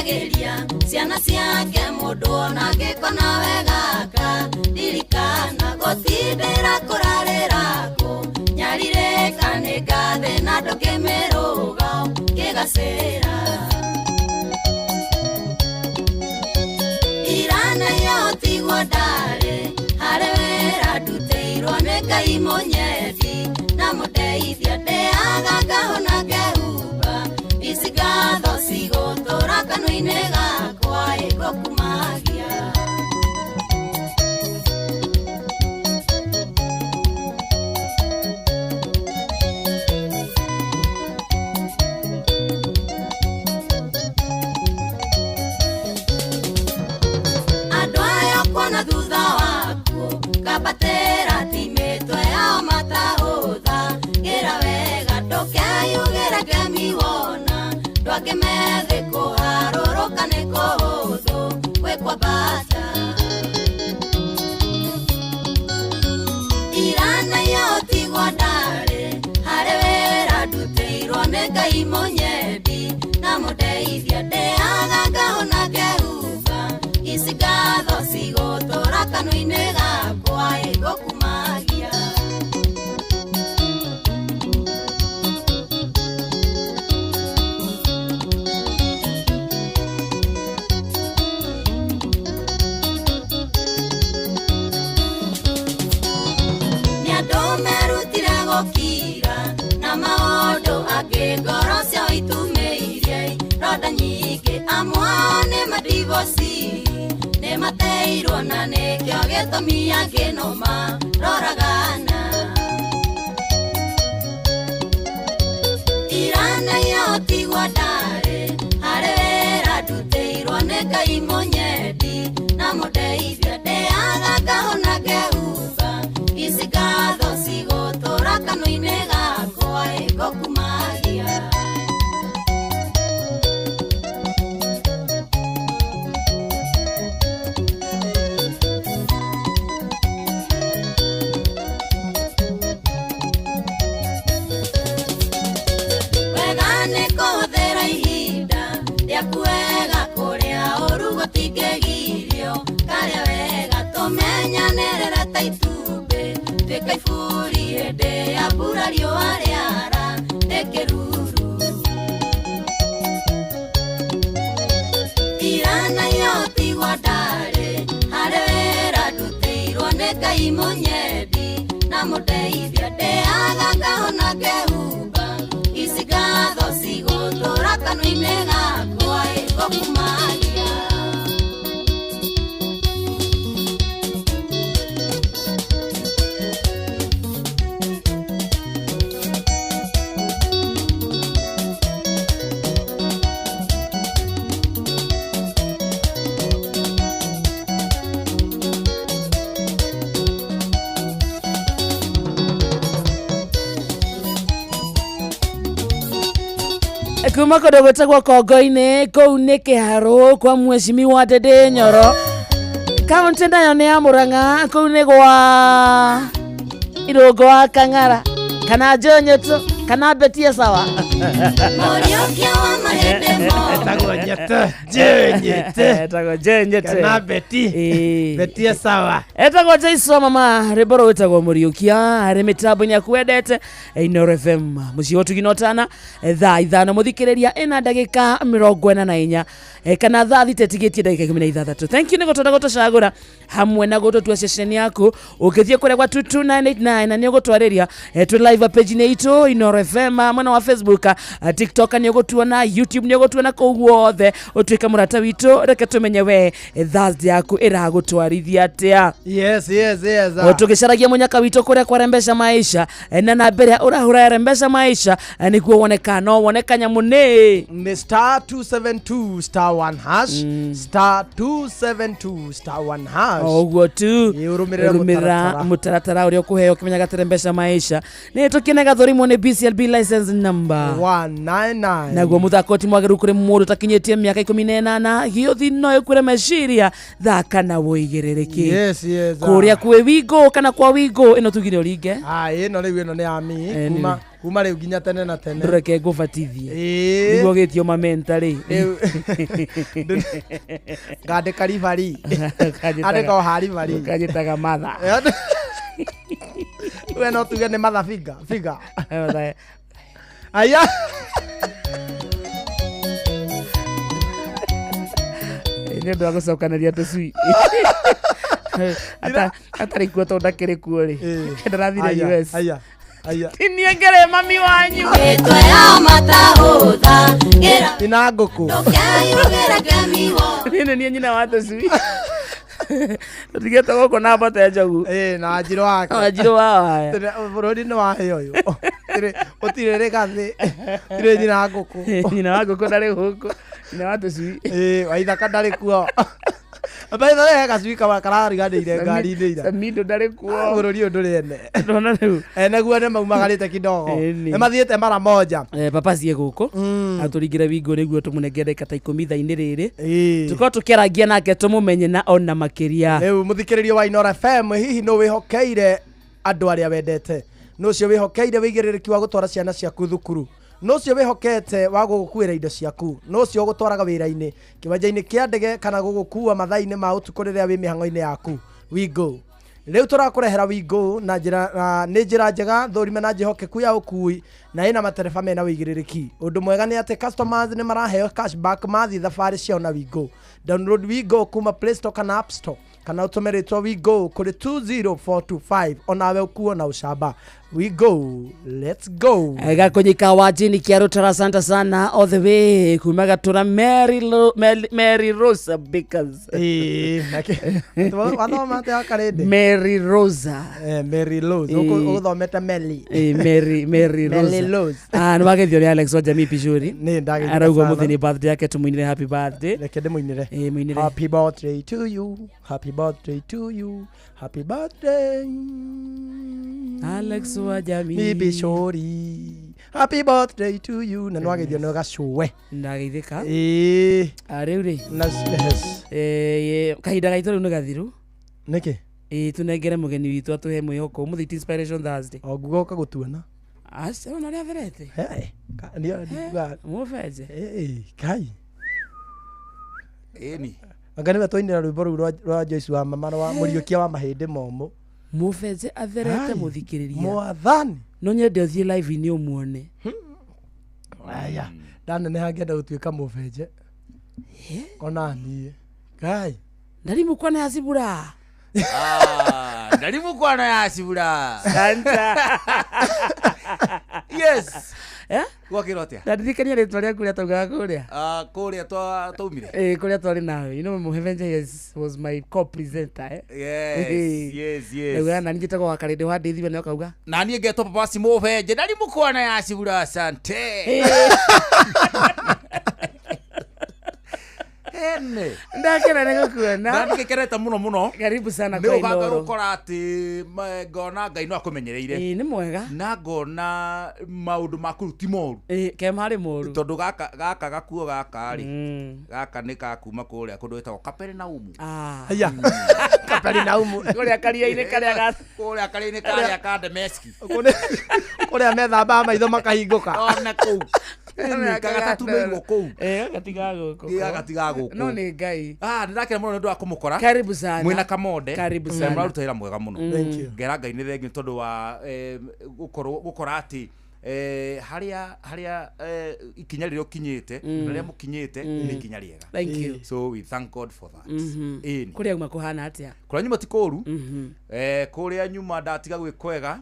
Ageria ciana ciake mundu ona ngikona wegaka dirikana gotindira kurarira ku nyarire kane gathe na ndokemeruga kigacira irana yotigwo ndare harewera nduteirwo nĩ Ngai mũnyedi na mũndeithia ndeaga ngahona ngehumba ici ngatho cigũtũra kanua-inĩ gakwa ĩgũkumagia andũ aya kuona thutha waku kabatĩra timetwe yao matahũtha gĩra wega ndũkeyugĩre ngemiwona ndwakĩmethe kũharũrũka nĩ kũhũthũ gwĩkwambata irana yotigwo ndarĩ harĩ wĩra ndutĩirwo nĩ Ngai mũnyedi na mũndeithia ndĩaga ngahona ngehumba ici ngatho cigũtũra kanua-inĩ gakwa ĩgũkumagia nĩ andũ merutire gũkira na maũndũ angĩ ngoro ciao itumĩirie ronda nyingĩ amwe nĩ madivosi nĩ mateirwo na nĩkĩo gĩtũmi angĩ no maroragana irana yotigwo ndarĩ harĩ wĩra ndutĩirwo nĩ Ngai mũnyedi na mũndeithia ndĩaga ngahona ngehumba ici ngatho cigũtũra kanua-inĩ gakwa ĩgũkumagia wega nĩ kũhũthĩra ihinda rĩaku wega kũrĩa ũru gũtingĩgirio karĩa wega tũmenyanĩrĩre ta itumbĩ twĩka iburi hĩndĩ ya mbura riũa rĩara rĩkĩruru irana yotigwo ndarĩ harĩ wĩra ndutĩirwo nĩ Ngai mũnyedi na mũndeithia ndĩaga ngahona ngehumba ici ngatho cigũtũra kanua-inĩ gakwa ĩgũkumagia kuma kũndũ gwĩtagwo Kongo-inĩ kũu nĩ kĩharũ kwa Mheshimiwa Ndindi Nyoro kaũntĩ nayo nĩ ya Mũrang'a kũu nĩ gwa Irũngũ wa Kang'ara kana Njũnyũtũ kana Betie Sawa mũriũkia wa mahĩndĩ etagwo Njũnyũtũ etagwo Njũnyũtũ kana Betie Sawa etagwo Jaiso mama rwĩmbo rũu rwĩtagwo Mũriũkia harĩ mĩtambo-inĩ yaku wendete Inooro FM mũciĩ wa Ũtugi na Ũtana thaa ithano mũthikĩrĩria ĩna ndagĩka 44 kana thaa thita ĩtigĩtie ndagĩka 16. Thank you nĩ gũtũra gũtũcagũra hamwe na gũtũtua ceceni yaku ũkĩthiĩ kũrĩa gwa 22989 na nĩ ũgũtwarĩria twĩ live page-inĩ itũ Inooro FM mwena wa Facebook TikTok nĩ ũgũtuona YouTube nĩ ũgũtuona kũu guothe ũtuĩka mũrata witũ reke tũmenye we Thursday yaku ĩragũtwarithia atĩa. Yes tũgĩcaragia mũnyaka witũ kũrĩa kwa Rembesha Maisha na namba ĩrĩa ũrahũra Rembesha Maisha nĩguo woneka no woneka nyamũ nĩ star 272 star 1 hash star 272 star 1 hash ũguo tu ũrũmĩrĩra mũtaratara ũrĩa ũkũheo ũkĩmenyaga Rembesha Maisha nĩ tũkĩnega thũrimwo nĩ BC KLB license number 199 naguo muthako ti mwageru kuri mundu takinyitie miaka 18 giothi no ikure meciria thaka na woigirereki yes kuria kwe wigo kana kwa wigo ino tugire oringe ino riu ino ni ami kuma riu nginya tene na tene reke ngubatithie niguo gitio mamentari ngande karibari ande ko haribari kajitaga matha we no tuge ni matha figa aya ine ndo agucokanĩria tũcui atarĩ kuo tondũ ndakĩrĩ kuo rĩ ndarathire US tinie ngere mami wanyu Gĩtwa ya matahũtha ina ngũkũ ndũkeyugĩre kemiho niĩ nĩ nyina wa tũcui tũtigĩte gũkũ na mbata ya njogu na Wanjirũ wake Wanjirũ wayo bũrũri nĩ waheo ũyũ ũtirĩ rĩ gathĩ tirĩ nyina wa ngũkũ nyina wa ngũkũ ndarĩ gũkũ nyina wa tũcui Waithaka ndarĩ kuo Baitha gacui karariganĩire ngari-inĩ ira Samido ndarĩ kuo bũrũri ũyũ ndũrĩ ene ndona rĩu eneguo nĩ maumagarĩte kidogo nĩmathiĩte mara moja papa cie gũkũ atũringĩre wingo nĩguo tũmũnengere ndagĩka ta 10 thaa-inĩ rĩrĩ tũkorwo tũkĩarangia nake tũmũmenye na ona makĩria rĩu mũthikĩrĩrio wa Inoro FM hihi nũ wĩhokeire andũ arĩa wendete nũ ũcio wĩhokeire wĩigĩrĩrĩki wa gũtwara ciana ciaku thukuru nũ ũcio wĩhokete wa gũgũkuĩra indo ciaku nũ ũcio ũgũtwaraga wĩra-inĩ kĩwanja-inĩ kĩa ndege kana gũgũkua mathaa-inĩ ma ũtukũ rĩrĩa wĩ mĩhang'o-inĩ yaku Wigo rĩu tũrakũrehera Wigo na nĩ njĩra njega thũrime na njĩhokeku ya ũkui na ĩna matereba mena wĩigĩrĩrĩki ũndũ mwega nĩ atĩ customers nĩ maraheo cashback mathiĩ thabarĩ ciao na Wigo download Wigo kuma Play Store kana App Store kana ũtũme rĩtwa Wigo kũrĩ 20425 onawe ũkuo na ũcamba Wigo let's go gakunyika wajini kĩa Rutara santa sana all the way kuma gatura Mary Rosa Bakers wathoma te akarende Mary Rosa Mary Rose ũgũthomete Meli Mary Rosa nĩ wagethio nĩ Alex wa Jamii Pishuri nĩ ndagethio arauga mũthenya birthday yake tũmũinire happy birthday reke ndĩmũinire mũinire happy birthday to you happy birthday to you happy birthday Alex wa Jamii Pishuri happy birthday to you na nwagethio nĩ gacuwe ndageithĩka rĩu rĩ kahinda gaitũ rĩu nĩ gathiru nĩkĩ tunengere mũgeni witũ atũhe mwĩhoko mũthĩ Inspiration Thursday guoka gũtuona ona rĩa therete mũbenje kai ĩni anga nĩwe twainĩra rwĩmbo rũu rwa Joyce wa mama wa mũriũkia wa mahĩndĩ momũ mũbenje atherete mũthikĩrĩria mwathani no nyende ũthiĩ live-inĩ ũmuone aya ndaneneha ngĩenda gũtuĩka mũbenje ona niĩ kai ndarimũkwana ya Cibura ndarimũkwana ya Cibura santa yes gwakĩra atĩa ndaririkania rĩtwa rĩaku rĩa taugaga kũrĩa kũrĩa twaumire kũrĩa twarĩ nawe you know Mũhevenje was my co-presenter yes na nani njĩtagwo wa Karĩndĩ wa Ndĩthiwe nĩo kauga na niĩ ngetwo Papa Mũbenje ndarimũkwana ya Cibura asante ene ndakena nĩ gũkuona ndagĩkerete mũno karibu sana kwa Inoro nĩ ũgũkora atĩ ngona Ngai no akũmenyereire nĩ mwega na ngona maũndũ maku ti moru ke marĩ moru tondũ gaka gakuo gaka rĩ gaka nĩ kakuma kũrĩa kũndũ gwĩtagwo Kaperinaumu aya Kaperinaumu kũrĩa karia-inĩ karĩa ka Dameski kũrĩa methambaga maitho makahingũka ona kũu gagatatũmĩirwo kũu gatiga gũkũ no nĩ Ngai ndĩrakena mũno nĩ ũndũ wa kũmũkora karibu sana mwĩna kamonde karibu sana mũraruta wĩra mwega mũno ngera Ngai nĩ thengiũ tondũ wa gũkora atĩ harĩa ikinya rĩrĩa ũkinyĩte na rĩrĩa mũkinyĩte nĩ ikinya rĩega so we thank God for that kũrĩa nyuma kũhana atĩa kũrĩa nyuma ti kũũru kũrĩa nyuma ndatiga gwĩkwega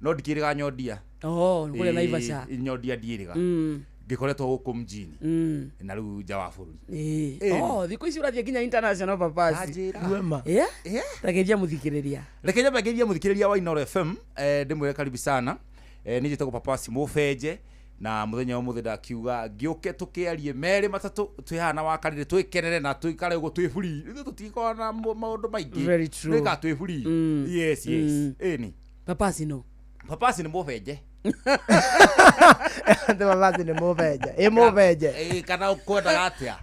no ndikĩrĩga nyondia kũrĩa Naivasha nyondia ndiĩrĩga ngĩkoretwo gũkũ mjini na rĩu nja wa bũrũri thikũ ici ũrathiĩ nginya international papasi rekeria mũthikĩrĩria wa Inoro FM ndĩmwĩre karibu sana nĩ njĩtagwo Papasi Mũbenje na mũthenya wa mũthĩ ndakiuga ngĩũke tũkĩarie merĩ matatũ twĩhana wa Karĩndĩ twĩkenere na tũikare ũguo twĩ free ithuĩ tũtikoragwo na maũndũ maingĩ twĩka twĩ free yes ĩni Papasi no Papasi nĩ Mũbenje Ndema basi ni mubeje mubeje kana ukwenda gatia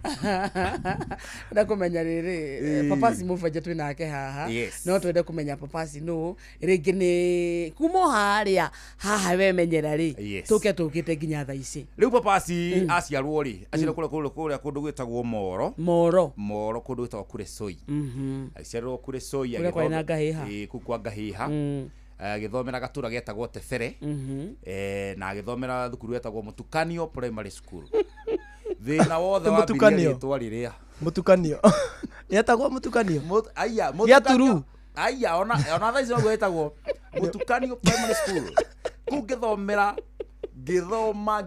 na kumenya riri papasi mubeje twina nake haha no twende kumenya papasi no ringi ni kumo haria haha we menyera ri tuke tukite nginya tha ici riu papasi aciarwo ri acira kule kundu gwitagwo moro kundu gwitagwo kure soi aciarwo kure soi kwa ngahiha agithomera gatura getagwo Tefere na agithomera thukuru getagwo Mutukanio Primary School thina wothe wa Mutukanio twariria Mutukanio yetagwo Mutukanio aya Mutukanio aya ona thaici no gwetagwo Mutukanio Primary School kungithomera githoma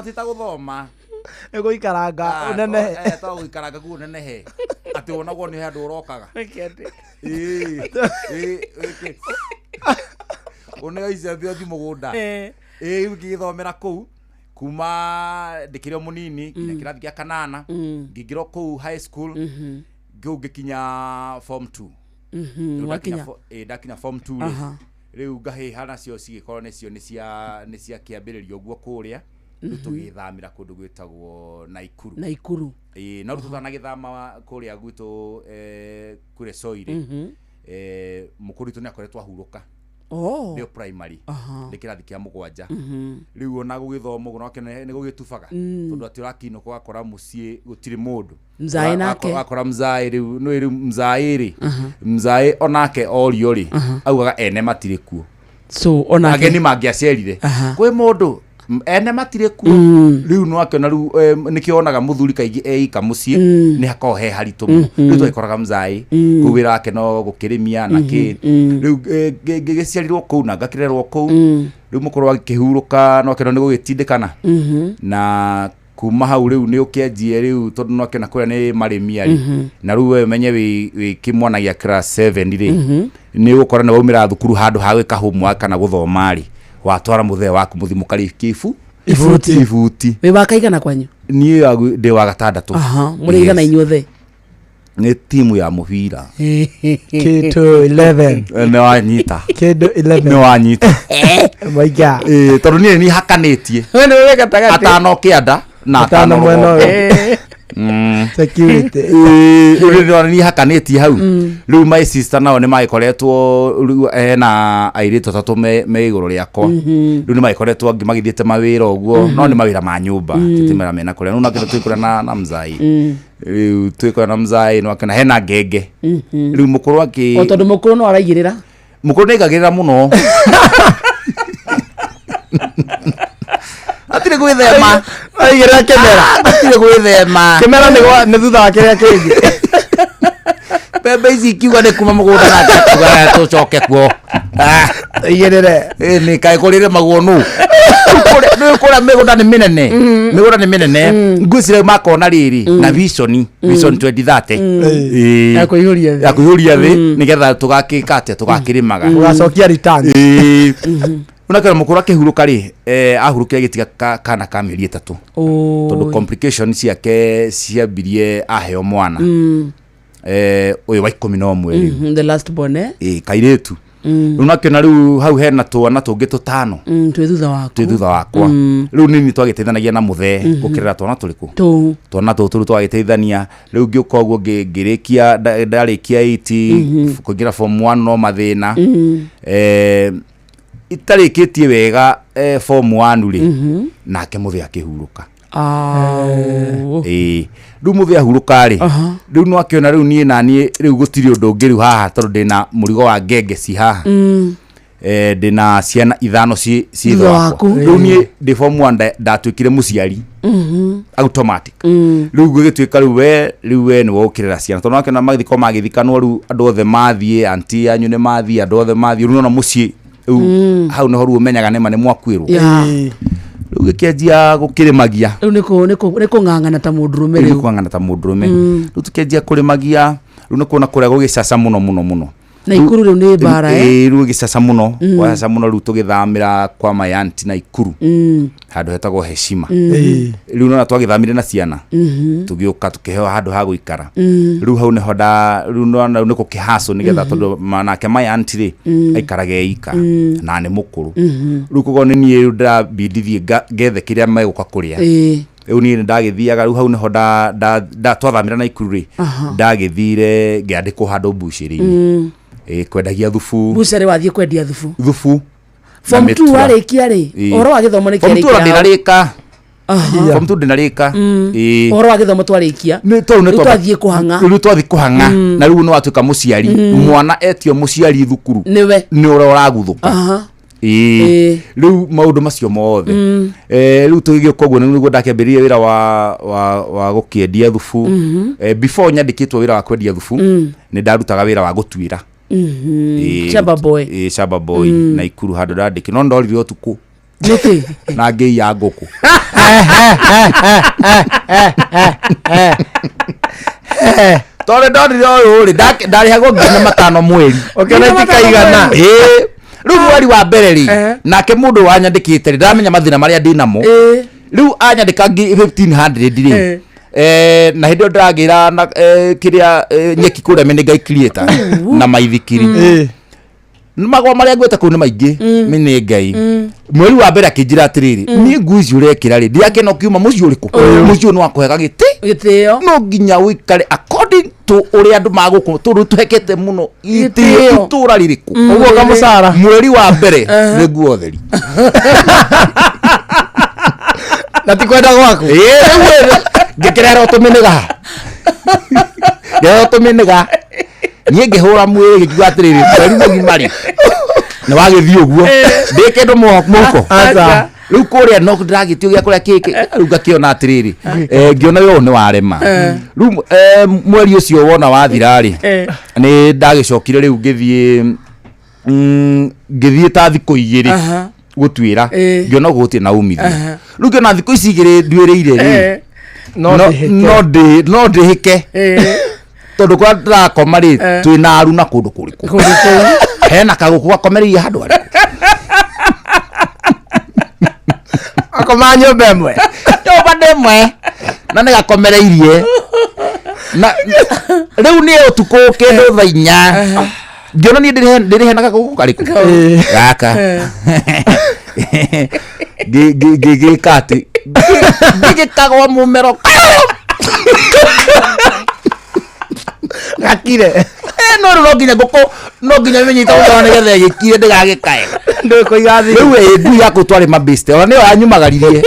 tita guthoma ego ikaranga unene to ikaranga ku unene he ati onagwo ni handu urokaga one ice thio mugunda ngithomera kuu kuma ndikire munini nginya kirathi kia kanana ngingiro kuu high school ngikinya form 2 ndakinya form 2 riu ngahiha nacio cigikorwo nicio ni cia kiambiririo guo kuria tugithamira kundu gwitagwo Naikuru na rutana githama kuria gwitu kure soire mukuritu ni akoretwo ahuruka ndio primary ndikirathi kia mugwanja riu ona gugithomo guno ni gugitubaga tondu ati urakino kwa akora mucie gutiri mundu mzai nake akora mzai riu no iri mzai onake orio ri augaga ene matire kuo so onake ageni mangiacerire kwi mundu ene matire kuo riu no akona riu nikionaga muthuri kaigi eika mucie ni hakohe haritu riu twikoraga mzai kuwira ake no gukirimia na ki riu ngigiciarirwo kuu na ngakirerwo kuu riu mukorwa akihuruka no akena ni gugitindikana na kuma hau riu ni ukianjie riu tondu no akena kuria ni marimiari na riu we menye wi kimwana ya class 7 ri ni ukora na waumira thukuru handu ha gwika homework kana guthoma ri watwara muthee waku muthimukari ifuti we wakaigana kwanyu ni ndi wa gatandatu muri igana inyuothe ni timu ya mubira Kitu 11 ni wanyita Kitu 11 ni wanyita my god tondu ni hakanitie we ni we gatagati atano kianda na atano mweno security ni hakanitie hau riu my sister nao ni maikoretwo na airitu tatu me iguru riakwa riu ni maikoretwo ngimagithiete mawira uguo no ni mawira ma nyumba titimera mena kuria no nakira twikura na mzai riu twikura na mzai no akana hena ngenge riu mukuru aki o tondu mukuru no araigirira mukuru negagirira muno atire gwithema aigira kemera atire gwithema kemera ni thutha wa kiria kingi bebe ici kiuga ni kuma mugunda na tuga tucoke kuo igirire ni kai kurire maguo nu kura migunda ni minene ngusire makona riri na vision 2030 yakuihuria thi nigetha tugakikate tugakirimaga ugacokia return unakera mukuru akihuruka ri ahurukire gitiga kana ka mieri 3 tondu complications ciake ciambirie aheo mwana uyu wa 11 the last born kairetu unakena riu hau hena twana tungi tutano twi thutha wakwa riu nini twagiteithanagia na muthee gukirira twana turiku twana tutu twagiteithania riu ngiuka uguo ngirikia ndarikia 8 kugira form 1 no mathina itarikitie wega form 1 ri nake muthee akihuruka riu muthee ahuruka ri riu no akiona riu nie na nie riu gutiri undu ungi riu haha tondu ndina murigo wa ngenge ci haha ndina ciana ithano ci thutha waku riu nie ndi form 1 ndatwikire muciari automatic riu gwigitwika riu we ni wokirira ciana tondu akiona magithiko magithikanwo riu andu othe mathie anti anyu ni mathie andu othe mathie riu no mucii hau no horu umenyaga nema ni mwakwirwo riu gikianjia gukirimagia riu niko ngangana ta mundurume riu riu tukianjia kurimagia riu nikuona kuria gugicaca muno Naikuru riu ni bara riu gicaca muno wacaca muno riu tugithamira kwa mayanti Naikuru handu hetagwo Heshima riu nona twagithamire na ciana tugiuka tukiheo handu ha guikara riu hau neho riu nona niko kihaso nigetha tondu manake mayanti ri aikarage ika na ni mukuru riu kogo ni nie ndabindithie gethe kiria meguka kuria eu ni ndagithiaga riu hau neho twathamira Naikuru ri ndagithire ngiandikwo handu bushiri-ini kwendagia thubu bucere wathie kwendia thubu form 2 warikia ri oro wa githomo ni kiri form 2 ndinarika form 2 ndinarika oro wa githomo twarikia ni twathie kuhanga riu twathie kuhanga na riu no atuika muciari mwana etio muciari thukuru niwe ni ora uraguthuka riu maundu macio mothe riu tugigio koguo niguo ndakembirie wira wa gukiendia thubu before nyandikitwo wira wa kwendia thubu ni ndarutaga wira wa gutwira Chaba boy Naikuru handu ndandiki no ndorire utuku niki na ngei ya nguku tore ndorire uyu ri ndarihagwo nginya matano mweri okena tikaigana riu mweri wa mbere ri nake mundu wanyandikite ri ndamenya mathina maria ndinamo riu anyandika 1500 ri na hindu ndagira na kiria nyeki kuria mini creator na maithikiri magwa maria ngweta ku ni maingi mini ngai mweri wa mbere akinjira atiriri ni nguici urekira ri ndiakena ukiuma muci uriku muci no akwega gitio no nginya wikare according to uri andu maguku turu tuhekete muno itio tura ririku uguo kamucara mweri wa mbere ni nguo theri na tikwenda gwaku ngikirera tuminega nie ngihura mwiri gikiuga atiriri riu ngimari ni wagithii uguo ndikindu muko riu kuria no ndiragitio gia kuria kiki riu ngakiona atiriri ngiona yo ni warema riu mweri ucio wona wathirari ni ndagicokire riu ngithie ta thiku igiri gutwira ngiona gutie na umithio riu ngiona thiku ici igiri ndwiriire ri no ndihike tondu kwa ndakoma ri twina aru na kundu kuriku hena kaguku gakomereire handu ari akoma nyumba imwe na ni gakomereirie na riu ni utuku kindu thaa 4 ngiona ni ndirihenaga kaguku kariku gaka gigikati gigikagwa mumero gakire no nginya nguku no nginya menyita undone gethe gikire ndigagikae ndiko igathi riu ndu yako twari mabiste ona niyo anyumagaririe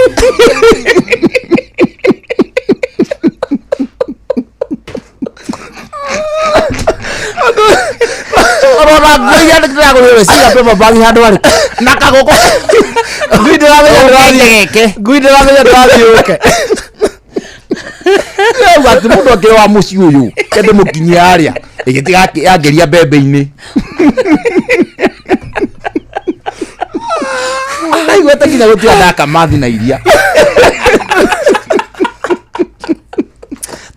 ora ngoya ndirago wewe siga pepa bagi handu ari nakaguku gwidira menya ndrathiuke wati mundu akire wa muci uyu kende mukinyia aria igitiga yangeria mbembe-ini aigwete nginya gutia ndaka mathi na iria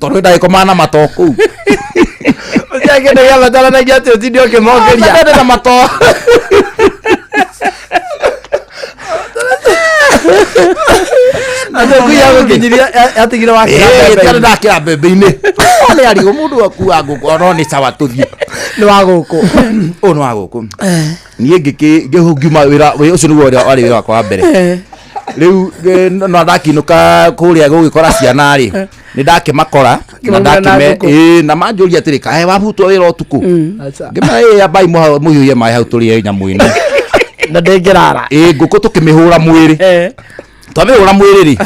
tondu ndagikoma na mato kuu uciakende gia bataranagia ati utindi ukimongeria na mato ando kuya gukinyiria atigire wakira ndakira mbembe-ini ni arigo mundu akua nguku ono ni sawa tuthie ni wa guku o no wa guku nie ngiuma wira ucio niguo wari wira wakwa wa mbere riu no ndakinuka kuria gugikora ciana ri ni ndakimakora na ndakime na manjuria atiri kae wabutwo wira utuku ngima abai muhiuye mai hau turi nyamu-ini na ndengirara nguku tukimihura mwiri twamihura mwiri ri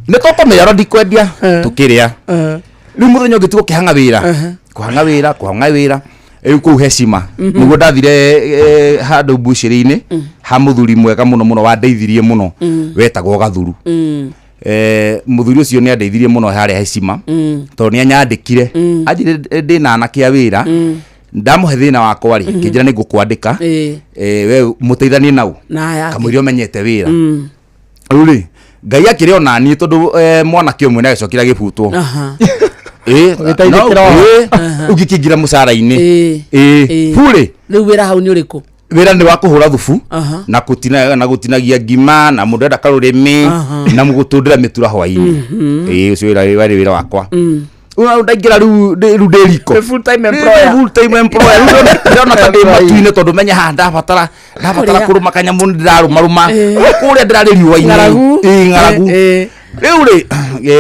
ni tukumira ndikwendia tukiria riu muthenya ngituko kihanga wira riu kuu Heshima niguo ndathire handu bushiri-ini ha muthuri mwega muno wa ndeithirie muno wetagwo Gathuru muthuri ucio ni andeithirie muno haria Heshima tondu ni anyandikire anjire ndina anake a wira ndamuhe thina wakwa ri kinjira ni ngukwandika we muteithanie nau kamwiri umenyete wira riu ri Ngai akire ona ni tondu mwanake umwe na gicokira gibutwo ugikingira mucara-ini bure riu wira hau ni uriku wira ni wa kuhura thubu na gutinagia ngima na mundu enda karurimi na mugutundira mitura hwaini ucio wari wira wakwa ndaingira riu ndiriko full time employer ndona kadi matuine tondu menya ha ndabatara kuruma kanyamu ndiraruma kuria ndirari riũa-ini ng'aragu riu ri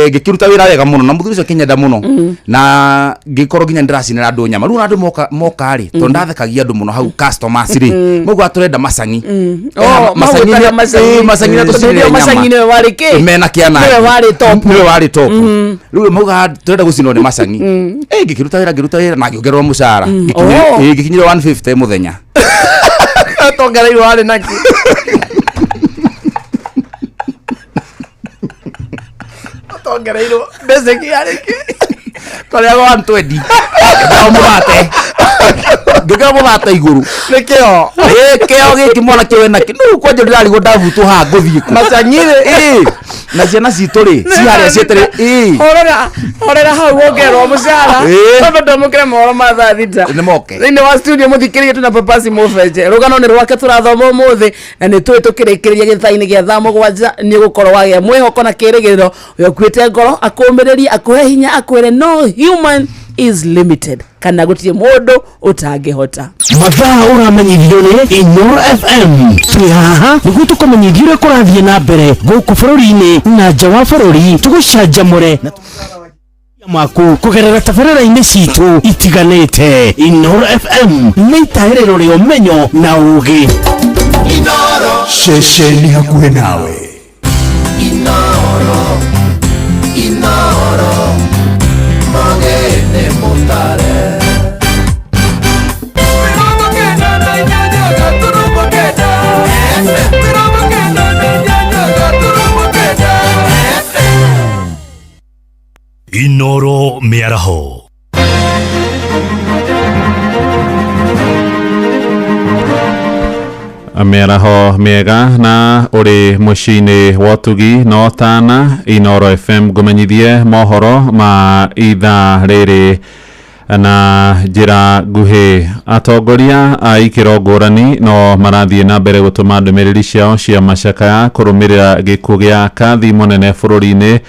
ngikiruta wira wega muno na muthuri ucio kinyenda muno na ngikorwo nginya ndiracinira andu nyama riu andu moka ri tondu ndathekagia andu muno hau customers ri moguo turenda macangi macangi na tucinire macangi niwe wari ki mena kiana niwe wari top riu moguo turenda gucinwo ni macangi ngikiruta wira na ngiongererwo mucara ngikinyira 150 muthenya tongereirwo wari naki tongereirwo basic yariki korea 120 ngikira muthate iguru nikio giki mwana kiwe na kinu kwanje ndirarigwo ndavutu ha nguthii macanyire na ciana citu ri ciaria cietere orera hau wongerwo mucara tondu ndamukire mohoro ma thaa thita ni moke thini wa studio muthikirie tuna papasi mufenje rugano ni rwake turathoma umuthi na ni twi tukirikiria githaini gia thaa mugwanja ni gukorwo wagia mwihoko na kirigiro uyo kwite ngoro akumiririe akuhe hinya akwire no human is limited kana gutie mundu utangihota mathaa uramenyithio ni Inoro FM twi haha niguo tukumenyithia uria kurathie na mbere guku bururi-ini na nja wa bururi tugucanjamure na maku kugerera tabarĩra-inĩ citũ itiganĩte. Inoro FM nĩ itaĩrĩro rĩa ũmenyo na ũũgĩ. Inoro ceceni hakuhĩ nawe. Inoro Mogene Mutare. Inoro Miaraho. Miaraho miega na uri mucini wotugi no tana Inoro FM gumenyithie mohoro ma itha riri na njira nguhi. Atongoria a ikiro ngũrani no marathie na mbere gutuma ndumiriri ciao cia macakaya kurumirira gikuũ gia kathi munene bururi-ini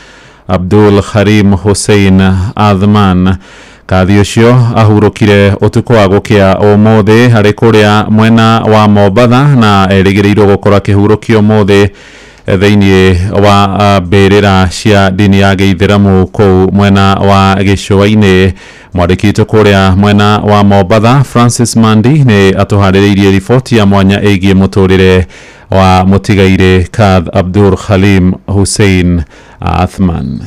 Abdul Karim Hussein Athman. Kathi ucio ahurukire utuku wa gukia umuthi hari kuria mwena wa Mombatha na erigiriirwo gukora kihurukio umuthi thiini wa mbirira cia dini ya Gĩithĩramu kuu mwena wa gĩcũa-inĩ. Mwandĩki witũ kuria mwena wa Mombatha Francis Mandi ni atuharĩrĩirie riboti ya mwanya ĩgiĩ mũtũrĩre wa mũtigaire Kadh Abdul Karim Hussein Athman.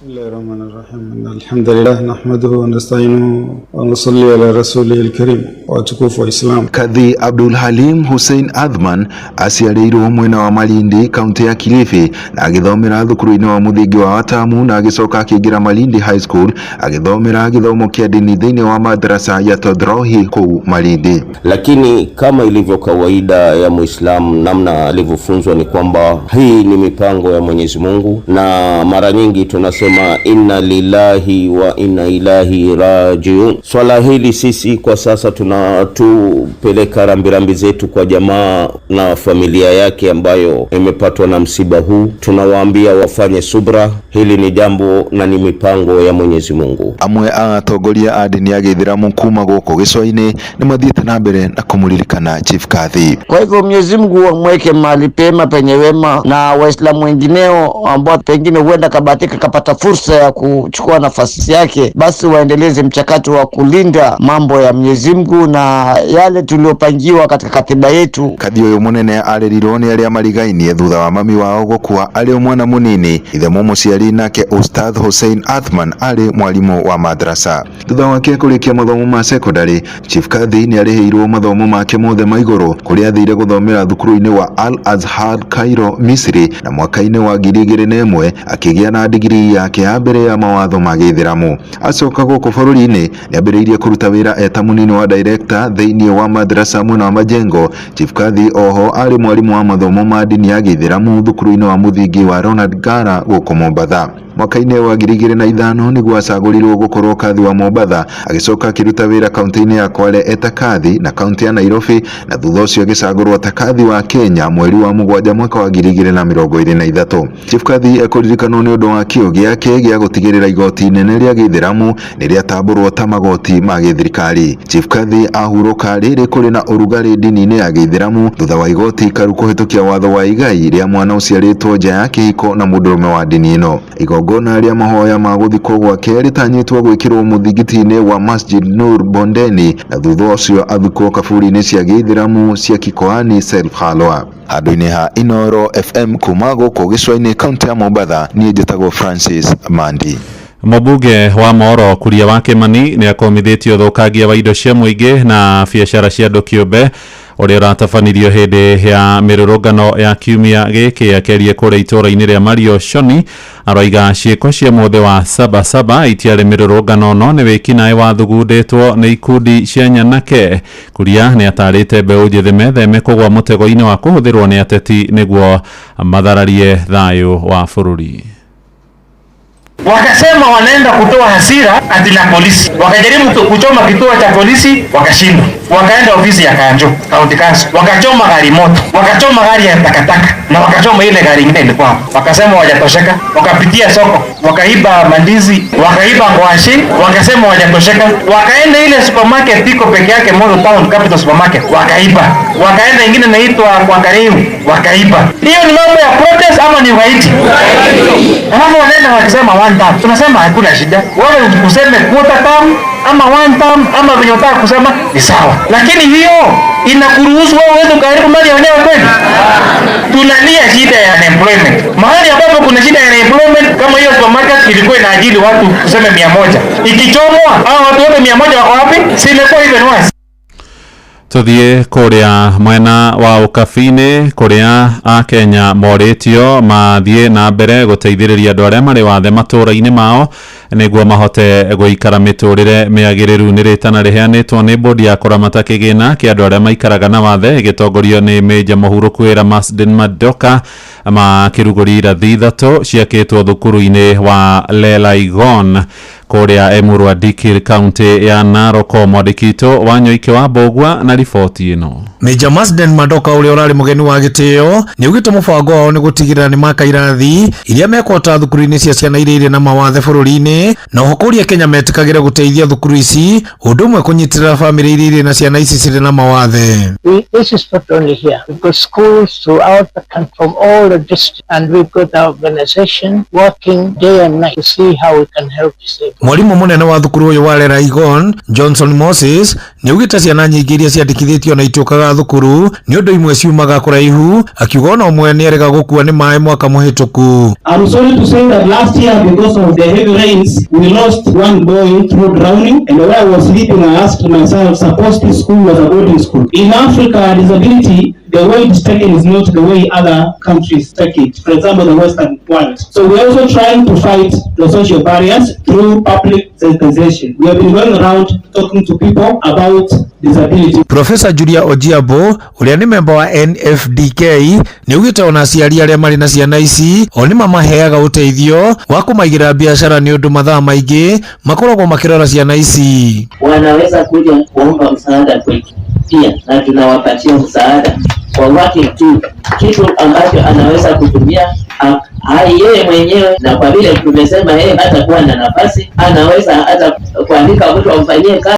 بسم الله الرحمن الرحيم الحمد لله نحمده ونستعينه ونصلي على رسوله الكريم وatukufu wa Islam. Kadhi Abdul Halim Hussein Athman aciarĩirwo mwena wa Malindi kaunti ya Kilifi na agĩthomera thukuru-inĩ wa mũthingi wa Watamu na agĩcoka akĩingĩra Malindi High School agĩthomera gĩthomo kĩa dini thĩinĩ wa madrasa ya Todrohi kuu Malindi. Lakini kama ilivyo kawaida ya Muislamu, namna alivyofunzwa ni kwamba hii ni mipango ya Mwenyezi Mungu, na mara nyingi tunasema inna lillahi wa inna ilahi rajiun. Swala hili sisi kwa sasa tunatupeleka rambirambi zetu kwa jamaa na familia yake ambayo imepatwa na msiba huu. Tunawaambia wafanye subra, hili ni jambo na ni mipango ya Mwenyezi Mungu. Amwe atongoria a dini ya Gĩithĩramu kuma gũkũ gĩcũa-inĩ nĩ mathiĩte na mbere na kumulilikana Chief Kadhi. Kwa hivyo Mwenyezi Mungu amweke mahali pema penye wema, na Waislamu wengineo ambao pengine huenda kabahatika kapata fursa ya kuchukua nafasi yake, basi waendeleze mchakato wa kulinda mambo ya Mwenyezi Mungu na yale tuliopangiwa katika katiba yetu. Kadhi uyu munene arĩrirwo nĩ arĩa marigainie thutha wa mami wao gũkua arĩ mwana mũnini. Ithe mũciari nake Ustadh Hussein Athman arĩ mwalimu wa madrasa. Thutha wake kũrĩkia mathomo ma secondary, Chief Kadhi nĩ arĩhĩirwo mathomo make mothe ma igũrũ kũrĩa athire gũthomera thukuru-inĩ wa Al Azhar Cairo, Misri, na mwaka-inĩ wa 2001 akĩgĩa na degree yake ya mbere ya mawatho ma Gĩithĩramu. Acoka gũkũ bũrũri-inĩ nĩ ambĩrĩirie kũruta wĩra eta mũnini wa director thĩinĩ wa madrasa mwena wa Majengo. Chief Kadhi oho arĩ mwalimu wa mathomo ma dini ya Gĩithĩramu thukuru-inĩ wa mũthingi wa Ronald Ngara gũkũ Mombatha. mwaka-inĩ wa 2005 nĩguo acagũrirwo gũkorwo kathi wa Mombatha, agicoka akiruta wĩra kaunti-inĩ ya Kwale eta kathi na kaunti ya Nairobi, na thutha ũcio agĩcagũrwo ta kathi wa Kenya mweri wa 7 mwaka wa 2023. Chief Kathi ekũririkanwo nĩ ũndũ wa kĩo gĩake gĩa gũtigĩrĩra igoti inene rĩa Gĩithĩramu nĩrĩatambũrwo ta magoti ma gĩthirikari. Chief Kathi ahurũka rĩrĩ kũrĩ na ũrugarĩ ndini-inĩ ya Gĩithĩramu thutha wa igoti ikaru kũhĩtũkia watho wa igai rĩa mwana ũciarĩtwo nja ya kĩhiko na mũndũrũme wa ndini ĩno. Igongona rĩa mahoya ma gũthikwo gwake rĩtanyĩtwo gwĩkĩrwo mũthingiti-inĩ wa Masjid Nur Bondeni, na thutha ũcio athikwo kaburi-inĩ cia Gĩithĩramu cia Kikoani Self Halwa. Handũ-inĩ ha Inoro FM kuma gũkũ gĩcũa-inĩ kaunti ya Mombatha, niĩ njĩtagwo Francis Mandi. Mũmbunge wa Moro Kuria wa Kimani nĩ akomithĩtio ũthũkangia wa indo cia mũingĩ na biacara cia andũ kĩũmbe ũrĩa ũratabanirio hĩndĩ ya mĩrũrũngano ya kiumia gĩkĩ, akĩaria kũrĩa itũũra-inĩ rĩa Mario Shoni. Aroiga ciĩko cia mũthĩ wa Sabasaba itiarĩ mĩrũrũngano no nĩ wĩkinaĩ wathugundĩtwo nĩ ikundi cia nyanake. Kuria nĩ atarĩte mbeũ njĩthĩ metheme kũgwa mũtego-inĩ wa kũhũthĩrwo nĩ ateti nĩguo mathararie thayũ wa bũrũri. Wakasema wanaenda kutoa hasira ati na polisi, wakajaribu kuchoma kituo cha polisi wakashindwa, wakaenda ofisi ya Kanjo County Council wakachoma gari moto, wakachoma gari ya takataka na wakachoma ile gari ingine ilikuwa hapo. Wakasema wajatosheka, wakapitia soko wakaiba mandizi, wakaiba ngwashi, wakasema wajatosheka, wakaenda ile supermarket iko peke yake Moro Town Capital Supermarket wakaiba, wakaenda ingine inaitwa kwa Kariu wakaiba. Hiyo ni mambo ya protest ama ni ugaidi? Alafu wanaenda wakisema one term. Tunasema hakuna shida. Wewe useme quarter term ama one term ama venye unataka kusema ni sawa. Lakini hiyo inakuruhusu wewe uweze karibu mali ya wenyewe kweli? Tunalia shida ya unemployment. Mahali ambapo kuna shida ya unemployment kama hiyo supermarket ilikuwa inaajiri watu tuseme 100. Ikichomwa hao watu wote 100 wako wapi? Si imekuwa even worse. Tuthie kuria mwena wa ukabini kuria a Kenya moritio mathie na mbere guteithiriria andu aria mari wathe matura-ini mao niguo mahote guikara miturire miagiriru ni ritana riheanitwo ni bodi ya kuramata kigina kia andu aria maikaraga na wathe gitongorio ni Meja Mũhurũku wĩra Masden Madoka makirugũri irathi 3 ciakĩtwo thukuru-ini wa Lelaigon kuria Emurua Dikir kaunti ya Narok. Mwandĩkitwo wa Nyoike wa Mbogwa na riboti ino. Meja Masden Madoka uria urari mugeni wa gitio ni ugite mubango wao ni gutigirira ni maka irathi iria mekota thukuru-ini cia ciana iria iri na mawathe bũrũri-ini na hokoria Kenya metikagire guteithia thukuru ici undu umwe kunyitirira family iria iri na ciana ici cirĩ na mawathe. This is not only here. We've got schools throughout the country from all the districts, and we've got our organization working day and night to see how we can help save. Mwalimu munene wa thukuru uyu wa Lelaigon Johnson Moses ni ugite ciana nyingi iria ciandikithitio na itukaga thukuru ni undu imwe ciumaga kuraihu, akiuga ona umwe ni erega gukua ni mai mwaka muhituku. I'm sorry to say that last year because of the heavy rains we lost one boy through drowning, and when I was sleeping I asked myself, suppose this school was a boarding school. In Africa, disability, the way it's taken is not the way other countries take it. For example, the Western world. So we're also trying to fight the social barriers through public sensitization. We have been going around talking to people about disability. Professor Julia Ojiambo, uria ni member wa NFDK, ni ugite ona aciari aria mari na ciana ici oni mamaheaga uteithio wa kumaigira biashara ni undu mathaa maingi makoragwo makirora ciana ici. Wanaweza kuja kuomba msaada kwetu pia, na tunawapatia msaada kwa working tu, kitu ambacho anaweza kutumia yeye mwenyewe, na kwa vile tumesema yeye hata kuwa na nafasi anaweza hata kuandika mtu amfanyie kazi.